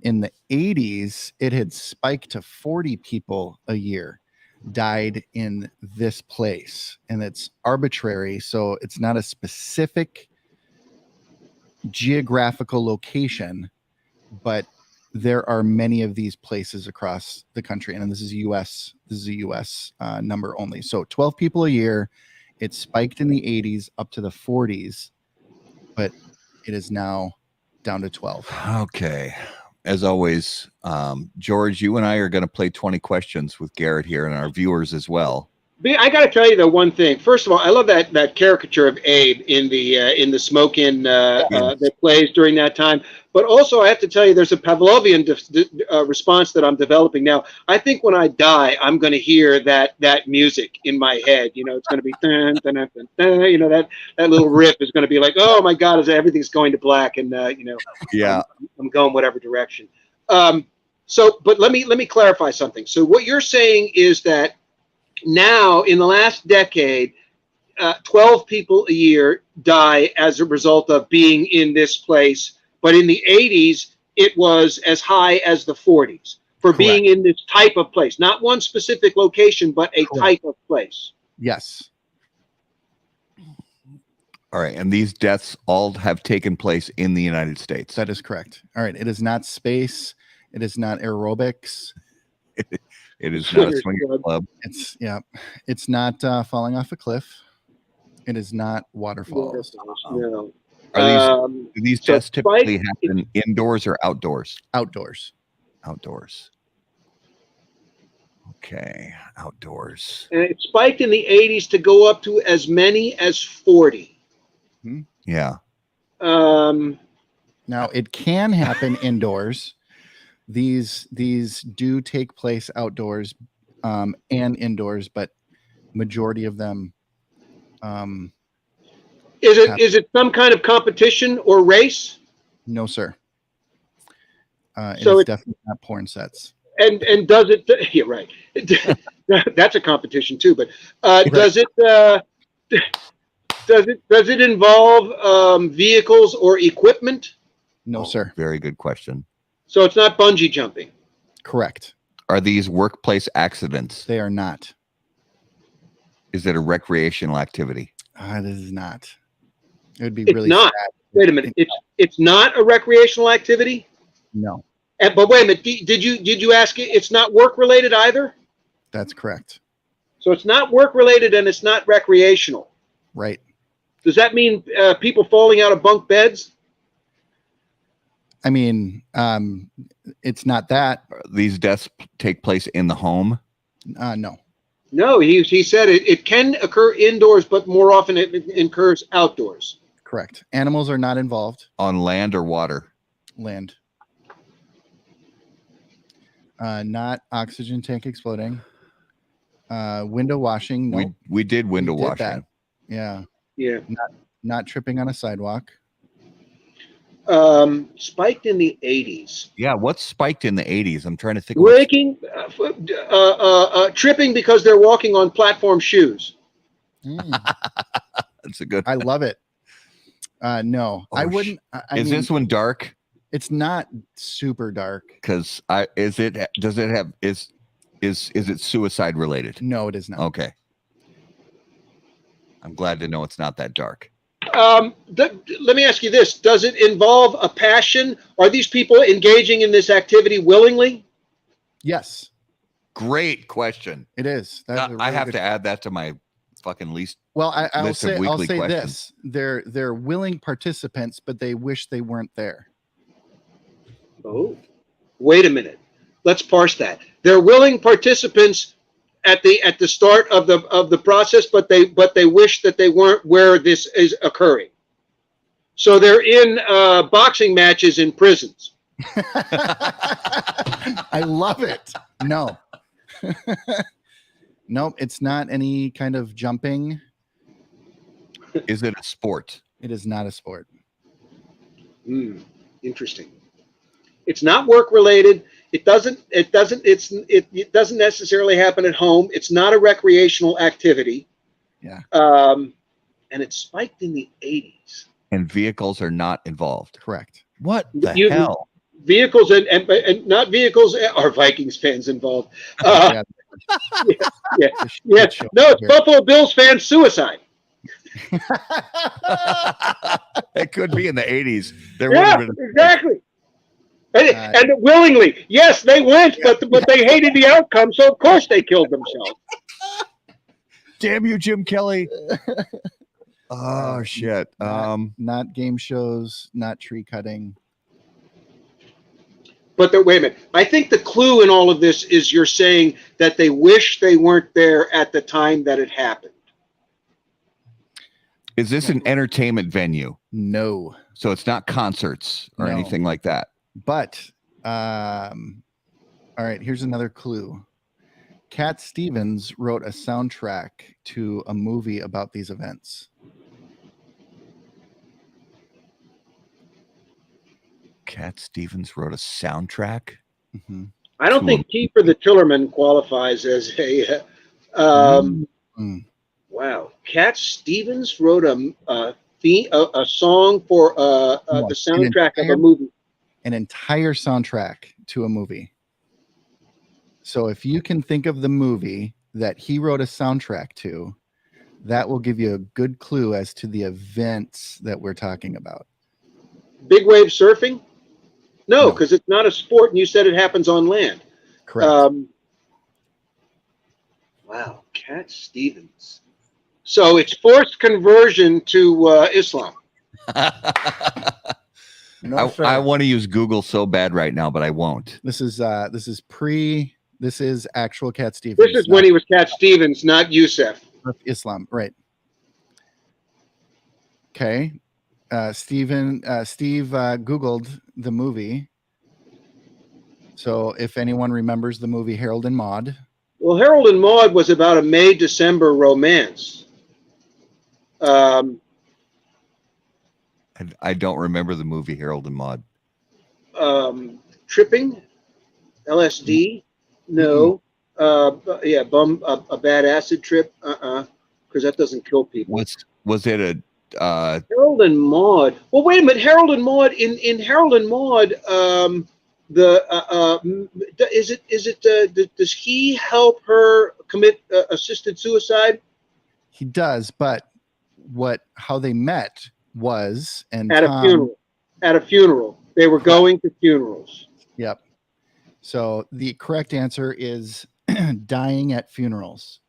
in the 80s, it had spiked to 40 people a year died in this place. And it's arbitrary. So it's not a specific geographical location, but there are many of these places across the country, and this is U.S. This is a U.S. Number only. So 12 people a year. It spiked in the 80s up to the 40s, but it is now down to 12. Okay. As always, George, you and I are going to play 20 questions with Garrett here and our viewers as well. I got to tell you though one thing. First of all, I love that caricature of Abe in the smoke-in that plays during that time. But also, I have to tell you, there's a Pavlovian response that I'm developing now. I think when I die, I'm going to hear that music in my head. You know, it's going to be dun, dun, dun, dun, dun, you know, that little riff is going to be like, oh my God, everything's going to black, and you know, yeah, I'm going whatever direction. But let me clarify something. So what you're saying is that now, in the last decade, 12 people a year die as a result of being in this place. But in the 80s, it was as high as the 40s for Correct. being in this type of place. Not one specific location, but a type of place. Yes. All right. And these deaths all have taken place in the United States. That is correct. All right. It is not space. It is not aerobics. It is not a swinger club. It's not falling off a cliff. It is not waterfalls. No. Do these deaths typically happen indoors or outdoors? Outdoors. Outdoors. Okay, outdoors. And it spiked in the 80s to go up to as many as 40. Yeah. Now it can happen indoors. These do take place outdoors and indoors, but majority of them. Is it some kind of competition or race? No, sir. So it's definitely not porn sets. And does it? Yeah, right. That's a competition too. But does it involve vehicles or equipment? No, sir. Very good question. So it's not bungee jumping. Correct. Are these workplace accidents? They are not. Is it a recreational activity? It is not. It would be It's really not. sad. Wait a minute. It's not a recreational activity. No. But wait a minute. Did you ask it? It's not work related either. That's correct. So it's not work related and it's not recreational. Right. Does that mean people falling out of bunk beds? I mean, it's not that. These deaths take place in the home? No. No, he said it can occur indoors, but more often it occurs outdoors. Correct. Animals are not involved. On land or water? Land. Not oxygen tank exploding. Window washing. No. We did window washing. That. Yeah. Yeah. Not tripping on a sidewalk. Spiked in the 80s. Yeah, what's spiked in the 80s? I'm trying to think. Tripping because they're walking on platform shoes. That's a good. I love it. No, I wouldn't. Is this one dark? It's not super dark. Because is it suicide related? No, it is not. Okay. I'm glad to know it's not that dark. Let me ask you this. Does it involve a passion? Are these people engaging in this activity willingly? Yes. Great question. It is. I have to add that to my fucking list. Well, I'll say questions. this. They're willing participants, but they wish they weren't there. Oh, wait a minute. Let's parse that. They're willing participants at the start of the process, but they wish that they weren't where this is occurring. So they're in boxing matches in prisons. I love it. No. Nope, it's not any kind of jumping. Is it a sport? It is not a sport. Interesting. It's not work related. It doesn't necessarily happen at home. It's not a recreational activity. Yeah. And it spiked in the 80s. And vehicles are not involved. Correct. What the hell? Vehicles and not vehicles are Vikings fans involved. Yeah. No, it's Buffalo Bills fan suicide. It could be in the 80s. There Yeah, would have been exactly. And willingly, yes, they went, but they hated the outcome, so of course they killed themselves. Damn you, Jim Kelly. Oh shit. Not game shows, not tree cutting. But wait a minute. I think the clue in all of this is you're saying that they wish they weren't there at the time that it happened. Is this an entertainment venue? No. So it's not concerts or anything like that. But all right, here's another clue. Cat Stevens wrote a soundtrack to a movie about these events. Cat Stevens wrote a soundtrack. Mm-hmm. I don't think T for the Tillerman qualifies as a. Wow, Cat Stevens wrote a song for the soundtrack of a movie. An entire soundtrack to a movie. So if you can think of the movie that he wrote a soundtrack to, that will give you a good clue as to the events that we're talking about. Big wave surfing? No, because it's not a sport, and you said it happens on land. Correct. Wow, Cat Stevens. So it's forced conversion to Islam. No, I want to use Google so bad right now, but I won't. This is actual Cat Stevens. This is when he was Cat Stevens, not Youssef. Islam, right? Okay. Steve Googled the movie. So if anyone remembers the movie Harold and Maude. Well, Harold and Maude was about a May-December romance. I don't remember the movie Harold and Maude. Tripping? LSD? No. A bad acid trip? Because that doesn't kill people. Was it a Harold and Maude? Well, wait a minute. Harold and Maude. In Harold and Maude, does he help her commit assisted suicide? He does, but how they met was At a funeral. They were going to funerals. Yep. So the correct answer is dying at funerals.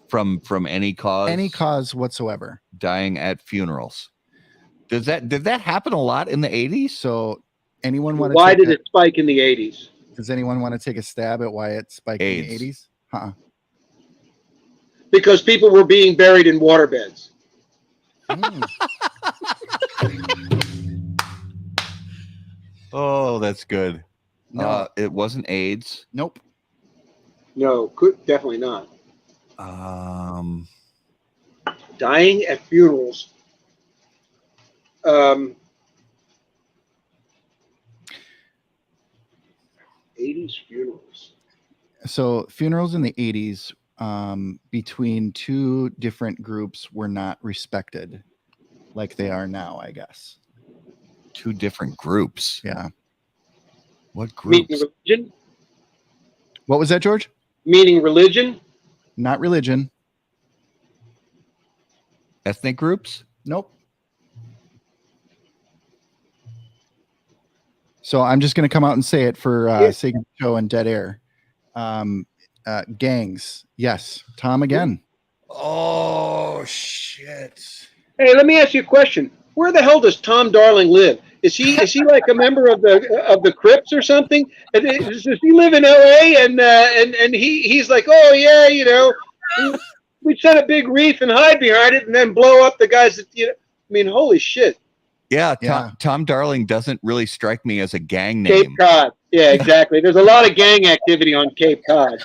From any cause? Any cause whatsoever. Dying at funerals. Did that happen a lot in the 80s? So anyone want to Why did it spike in the 80s? Does anyone want to take a stab at why it spiked in the 80s? Because people were being buried in waterbeds. Oh, that's good. No. It wasn't AIDS. Nope. No, definitely not. Dying at funerals. 80s funerals. So funerals in the 80s between two different groups were not respected like they are now, I guess. Two different groups. Yeah. What groups? Meaning religion? What was that, George? Meaning religion? Not religion. Ethnic groups? Nope. So I'm just going to come out and say it for sake of the show and dead air. Gangs. Yes. Tom again. Oh, shit. Hey, let me ask you a question. Where the hell does Tom Darling live? Is he like a member of the Crips or something? Does he live in L.A. and he's like, oh yeah, you know, we set a big reef and hide behind it and then blow up the guys that, you know. I mean, holy shit. Yeah, Tom Darling doesn't really strike me as a gang name. Cape Cod. Yeah, exactly. There's a lot of gang activity on Cape Cod.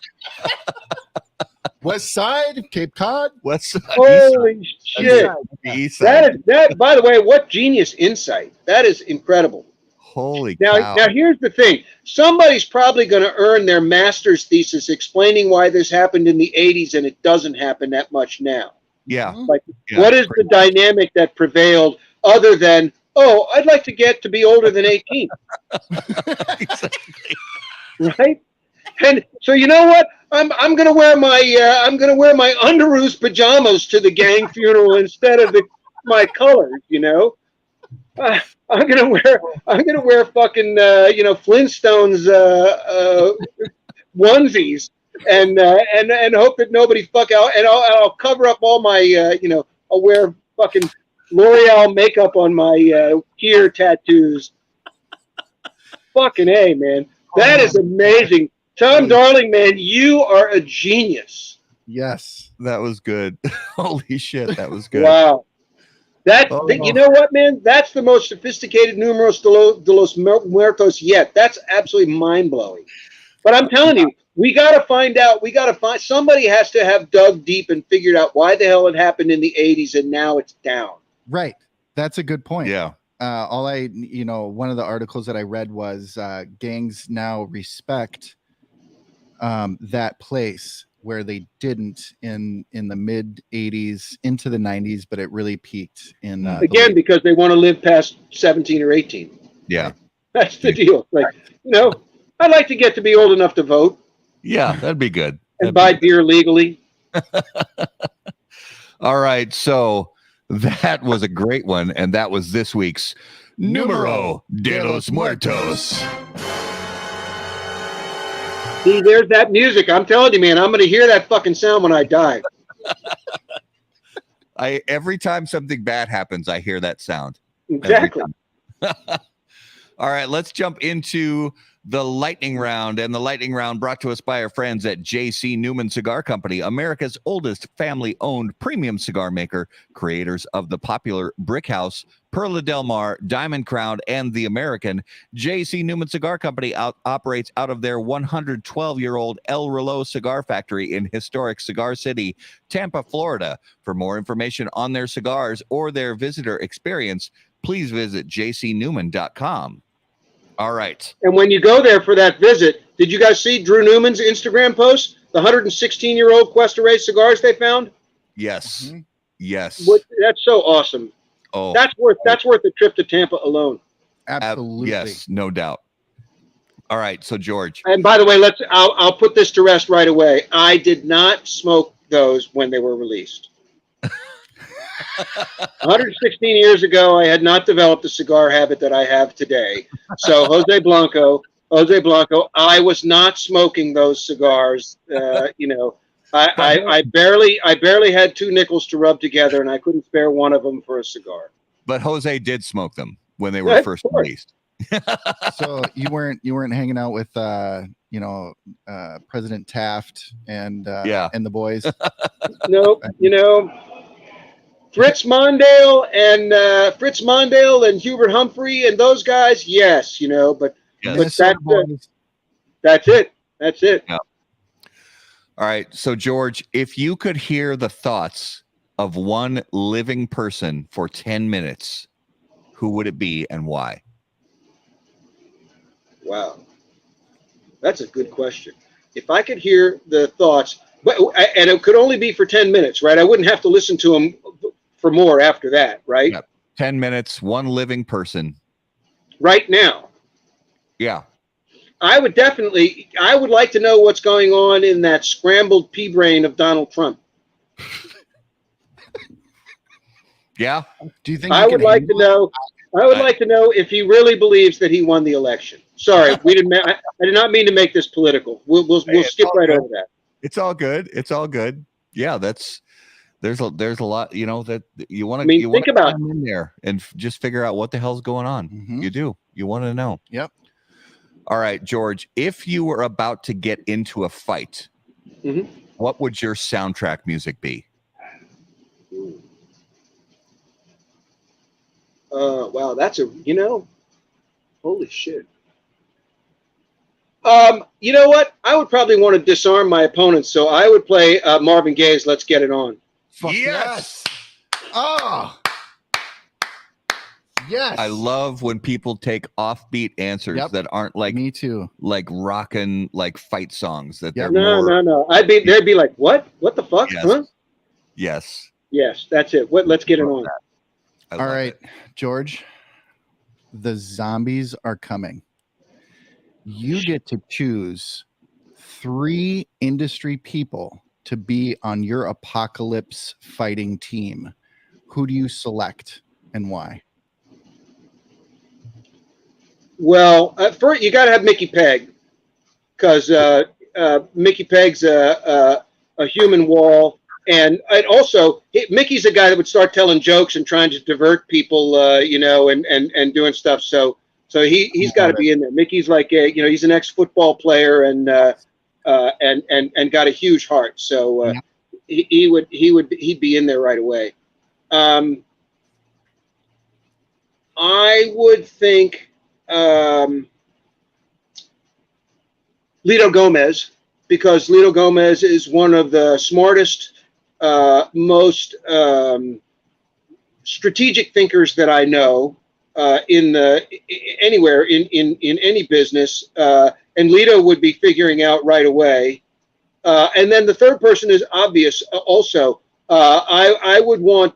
West Side, Cape Cod. West Side. Holy shit. East Side. That, by the way, what genius insight. That is incredible. Holy cow. Now, here's the thing. Somebody's probably going to earn their master's thesis explaining why this happened in the 80s and it doesn't happen that much now. Yeah. What is the dynamic that prevailed other than, oh, I'd like to get to be older than 18. Exactly. Right? And so you know what? I'm gonna wear my Underoos pajamas to the gang funeral instead of my colors. You know, I'm gonna wear fucking Flintstones onesies and hope that nobody fuck out, and I'll cover up all my I'll wear fucking L'Oreal makeup on my ear tattoos. Fucking A, man. That is amazing. Tom Darling, man, you are a genius. Yes. That was good. Holy shit, that was good. Wow. You know what, man? That's the most sophisticated Números de los Muertos yet. That's absolutely mind-blowing. But I'm telling you, we got to find out. Somebody has to have dug deep and figured out why the hell it happened in the 80s and now it's down. Right. That's a good point. Yeah. One of the articles that I read was gangs now respect that place where they didn't in the mid 80s into the 90s, but it really peaked in again because they want to live past 17 or 18. Yeah. That's the deal. Like, I'd like to get to be old enough to vote. Yeah, that'd be good. And buy beer legally. All right, so that was a great one, and that was this week's Numero de los Muertos. See, there's that music. I'm telling you, man, I'm going to hear that fucking sound when I die. Every time something bad happens, I hear that sound. Exactly. All right, let's jump into the lightning round, and the lightning round brought to us by our friends at J.C. Newman Cigar Company, America's oldest family-owned premium cigar maker, creators of the popular Brick House, Perla Del Mar, Diamond Crown, and the American. J.C. Newman Cigar Company operates out of their 112-year-old El Reloj cigar factory in historic Cigar City, Tampa, Florida. For more information on their cigars or their visitor experience, please visit jcnewman.com. All right. And when you go there for that visit, did you guys see Drew Newman's Instagram post? The 116-year-old Cuesta Rey cigars they found? Yes. Mm-hmm. Yes. That's so awesome. Oh, that's worth a trip to Tampa alone. Absolutely. Yes, no doubt. All right, so George. And by the way, I'll put this to rest right away. I did not smoke those when they were released. 116 years ago, I had not developed the cigar habit that I have today. So Jose Blanco, I was not smoking those cigars. I barely had 2 nickels to rub together, and I couldn't spare one of them for a cigar. But Jose did smoke them when they were first released. So you weren't hanging out with President Taft and the boys. Nope. Fritz Mondale and Hubert Humphrey and those guys, yes, but yes. That's it. Yeah. All right, so George, if you could hear the thoughts of one living person for 10 minutes, who would it be and why? Wow. That's a good question. If I could hear the thoughts, and it could only be for 10 minutes, right? I wouldn't have to listen to them for more after that, right? Yeah. 10 minutes, one living person. Right now. Yeah. I would like to know what's going on in that scrambled pea brain of Donald Trump. Yeah. Do you think I would like to know if he really believes that he won the election. Sorry, I did not mean to make this political. We'll skip right over that. It's all good. It's all good. Yeah, there's a lot, that you want to think about in there and just figure out what the hell's going on. Mm-hmm. You do. You want to know. Yep. All right, George, if you were about to get into a fight, mm-hmm. what would your soundtrack music be? Wow, that's holy shit. You know what? I would probably want to disarm my opponents, so I would play Marvin Gaye's "Let's Get It On." Yes. Oh. Yes. I love when people take offbeat answers that aren't like me too, like rockin' like fight songs that they're no. They'd be like, what the fuck? Yes. Huh? Yes, that's it. Let's get it on. All right, George, the zombies are coming. You get to choose 3 industry people to be on your apocalypse fighting team. Who do you select and why? Well, first you got to have Mickey Peg, because Mickey Peg's a human wall, and Mickey's a guy that would start telling jokes and trying to divert people, and doing stuff. So he's got to be in there. Mickey's like he's an ex-football player and got a huge heart. So he'd be in there right away. I would think Lito Gomez, because Lito Gomez is one of the smartest, most strategic thinkers that I know anywhere in any business, and Lito would be figuring out right away. And then the third person is obvious also. I would want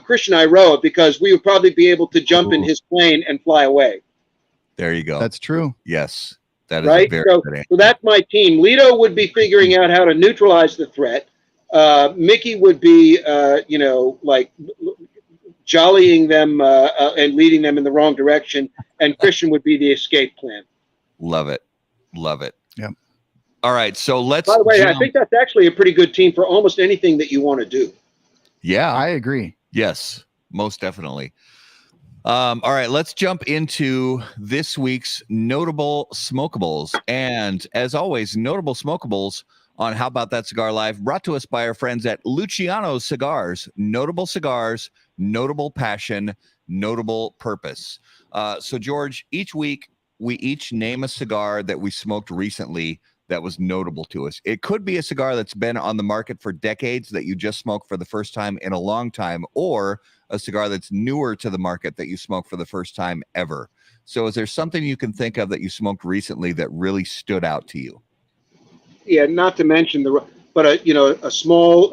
Christian Iroa, because we would probably be able to jump in his plane and fly away. There you go. That's true. Yes. That is right. Very so that's my team. Lito would be figuring out how to neutralize the threat. Mickey would be, like jollying them and leading them in the wrong direction. And Christian would be the escape plan. Love it. Love it. Yep. All right. So let's. By the way, I think that's actually a pretty good team for almost anything that you want to do. Yeah, I agree. Yes, most definitely. All right, let's jump into this week's notable smokables. And as always, notable smokables on How About That Cigar Live, brought to us by our friends at Luciano's Cigars. Notable cigars, notable passion, notable purpose. So, George, each week we each name a cigar that we smoked recently that was notable to us. It could be a cigar that's been on the market for decades that you just smoked for the first time in a long time, or a cigar that's newer to the market that you smoked for the first time ever. So is there something you can think of that you smoked recently that really stood out to you? Yeah, not to mention a small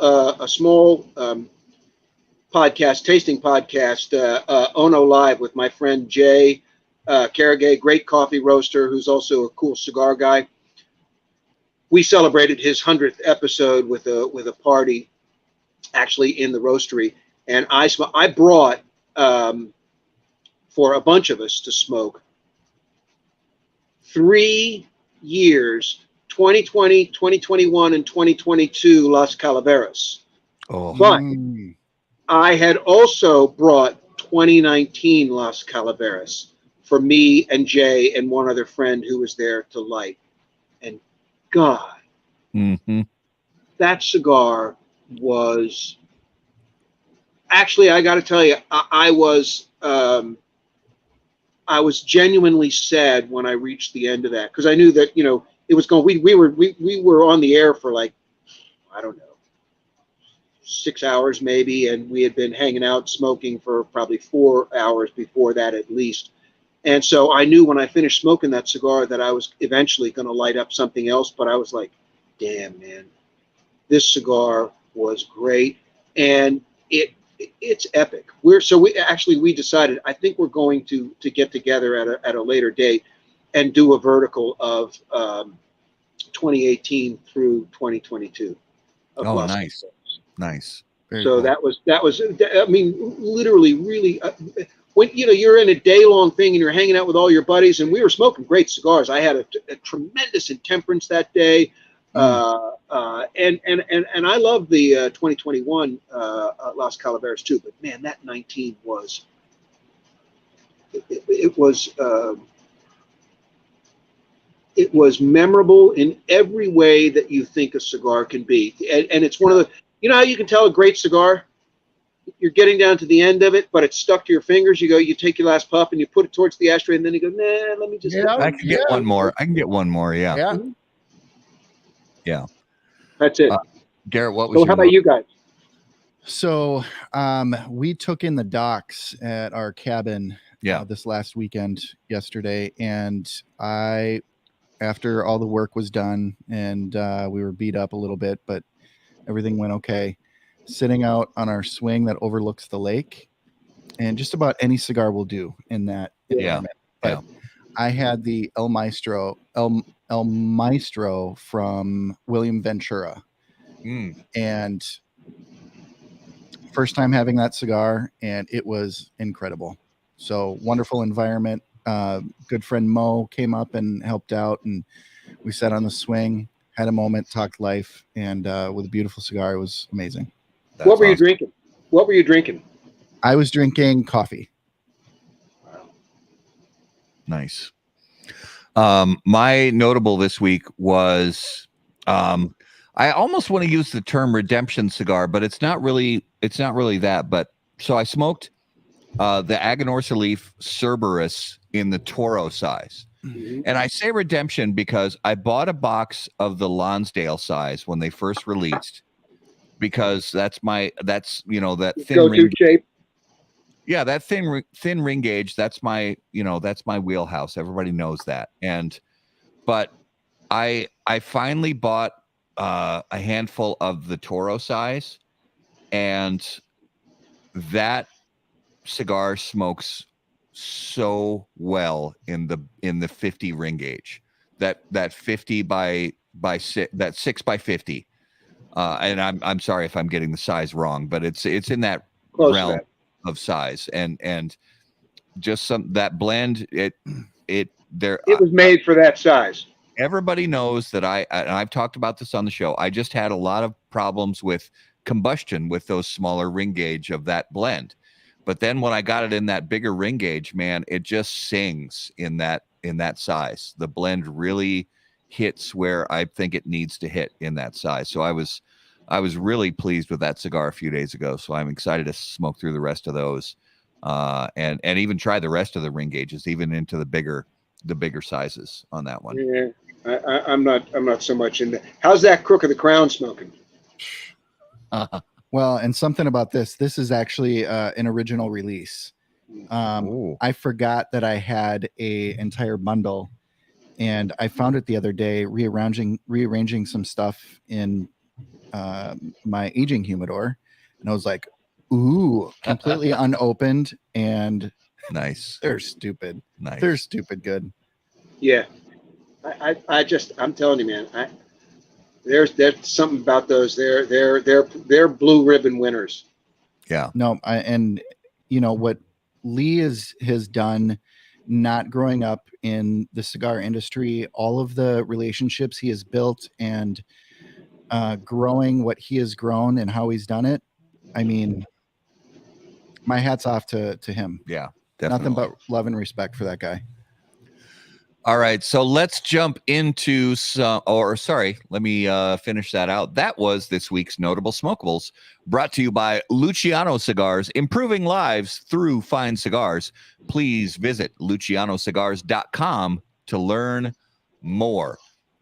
podcast, tasting podcast, Ono Live, with my friend Jay Carragay, great coffee roaster who's also a cool cigar guy. We celebrated his 100th episode with a party, actually in the roastery, and I brought for a bunch of us to smoke 3 years, 2020, 2021, and 2022 Las Calaveras. But I had also brought 2019 Las Calaveras for me and Jay and one other friend who was there to light. And God, that cigar was actually, I got to tell you, I was genuinely sad when I reached the end of that, because I knew that it was going. We were on the air for like, I don't know, 6 hours maybe, and we had been hanging out smoking for probably 4 hours before that at least. And so I knew when I finished smoking that cigar that I was eventually going to light up something else. But I was like, damn, man, this cigar was great. And it's epic. We decided, I think we're going to get together at a later date and do a vertical of 2018 through 2022. Oh, nice. Nice. Very cool. That was, I mean, literally really, when you're in a day-long thing and you're hanging out with all your buddies, and we were smoking great cigars. I had a tremendous intemperance that day, and I love the 2021 Las Calaveras too. But man, that 19 was it was memorable in every way that you think a cigar can be, and it's one of the, how you can tell a great cigar. You're getting down to the end of it, but it's stuck to your fingers. You take your last puff and you put it towards the ashtray, and then you go, nah, let me just. Yeah, I can get one more. I can get one more. Yeah. Yeah. Yeah. That's it. Garrett, what was so? How about you guys? So, we took in the docks at our cabin. This last weekend, yesterday, and after all the work was done, and we were beat up a little bit, but everything went okay. Sitting out on our swing that overlooks the lake, and just about any cigar will do in that environment. But I had the El Maestro from William Ventura, and first time having that cigar, and it was incredible. So wonderful environment, good friend Mo came up and helped out, and we sat on the swing, had a moment, talked life, and with a beautiful cigar. It was amazing. That's What were you awesome. drinking? What were you drinking? I was drinking coffee. Nice. My notable this week was I almost want to use the term redemption cigar, but it's not really that. But so I smoked the Aganorsa leaf Cerberus in the Toro size. Mhm. And I say redemption because I bought a box of the Lonsdale size when they first released, because that's that thin Go-to ring. shape. Yeah, that thin ring gauge, that's my wheelhouse. Everybody knows that. But I finally bought a handful of the Toro size, and that cigar smokes so well in the 50 ring gauge. That 50 by 6, that 6 by 50. And I'm sorry if I'm getting the size wrong, but it's in that Close to realm that. of size, and just that blend, it was made for that size. everybody knows that and I've talked about this on the show. I just had a lot of problems with combustion with those smaller ring gauge of that blend. But then when I got it in that bigger ring gauge, man, it just sings in that size. The blend really hits where I think it needs to hit in that size. So I was really pleased with that cigar a few days ago. So I'm excited to smoke through the rest of those, and even try the rest of the ring gauges, even into the bigger sizes on that one. Yeah, I'm not so much in there. How's that Crook of the Crown smoking? Well, and something about this is actually an original release. I forgot that I had a entire bundle, and I found it the other day rearranging some stuff in my aging humidor, and I was like, ooh, completely unopened, and Nice. they're stupid. Nice. They're stupid good. Yeah, I'm telling you, man. There's something about those. They're blue ribbon winners. Yeah. No, and you know what Lee has done, not growing up in the cigar industry, all of the relationships he has built, and growing what he has grown and how he's done it. I mean, my hat's off to him. Yeah, definitely. Nothing but love and respect for that guy. All right, so let's jump into let me finish that out. That was this week's Notable Smokables, brought to you by Luciano Cigars, improving lives through fine cigars. Please visit lucianocigars.com to learn more.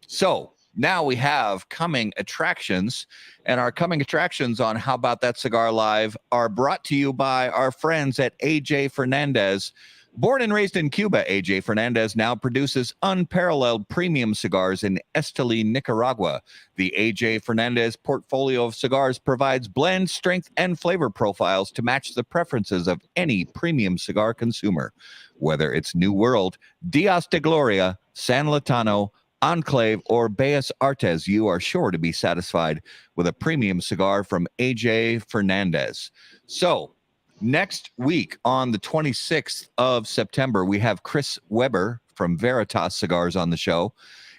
So now we have coming attractions, and our coming attractions on How About That Cigar Live are brought to you by our friends at AJ Fernandez. Born and raised in Cuba, AJ Fernandez now produces unparalleled premium cigars in Esteli, Nicaragua. The AJ Fernandez portfolio of cigars provides blend, strength, and flavor profiles to match the preferences of any premium cigar consumer. Whether it's New World, Dias de Gloria, San Latano, Enclave, or Bellas Artes, you are sure to be satisfied with a premium cigar from AJ Fernandez. So, next week on the 26th of September, we have Chris Weber from Veritas Cigars on the show.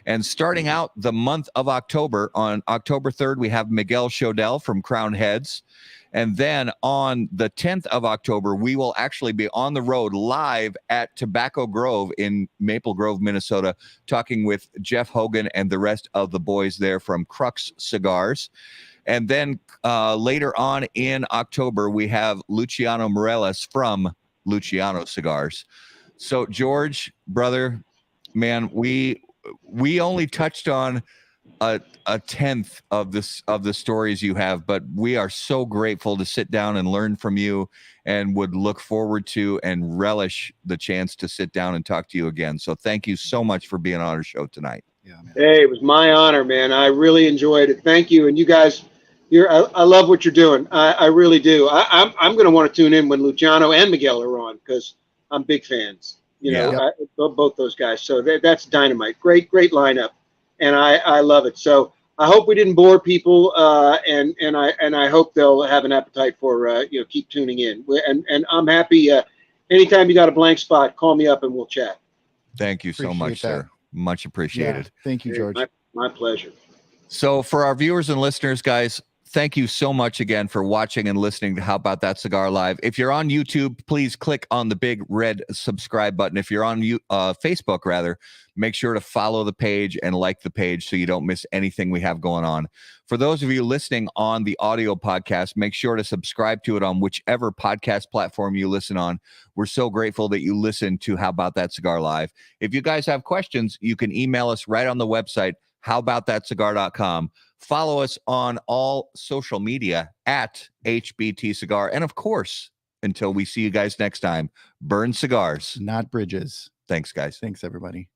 And starting out the month of October, on October 3rd, we have Miguel Chodel from Crown Heads. And then on the 10th of October, we will actually be on the road live at Tobacco Grove in Maple Grove, Minnesota, talking with Jeff Hogan and the rest of the boys there from Crux Cigars. And then later on in October, we have Luciano Morales from Luciano Cigars. So, George, brother, man, we only touched on a tenth of the stories you have, but we are so grateful to sit down and learn from you, and would look forward to and relish the chance to sit down and talk to you again. So, thank you so much for being on our show tonight. Yeah, man. Hey, it was my honor, man. I really enjoyed it. Thank you, and you guys. I love what you're doing. I really do. I'm going to want to tune in when Luciano and Miguel are on, because I'm big fans. Both those guys. So that's dynamite. Great lineup, and I love it. So I hope we didn't bore people, and I hope they'll have an appetite for keep tuning in. And I'm happy. anytime you got a blank spot, call me up and we'll chat. Thank you so much, Appreciate that. sir. Much appreciated. Yeah, thank you, Hey, George. my pleasure. So for our viewers and listeners, guys, thank you so much again for watching and listening to How About That Cigar Live. If you're on YouTube, please click on the big red subscribe button. If you're on Facebook, rather, make sure to follow the page and like the page so you don't miss anything we have going on. For those of you listening on the audio podcast, make sure to subscribe to it on whichever podcast platform you listen on. We're so grateful that you listen to How About That Cigar Live. If you guys have questions, you can email us right on the website, howaboutthatcigar.com. Follow us on all social media at HBT Cigar. And of course, until we see you guys next time, burn cigars, Not bridges. Thanks, guys. Thanks, everybody.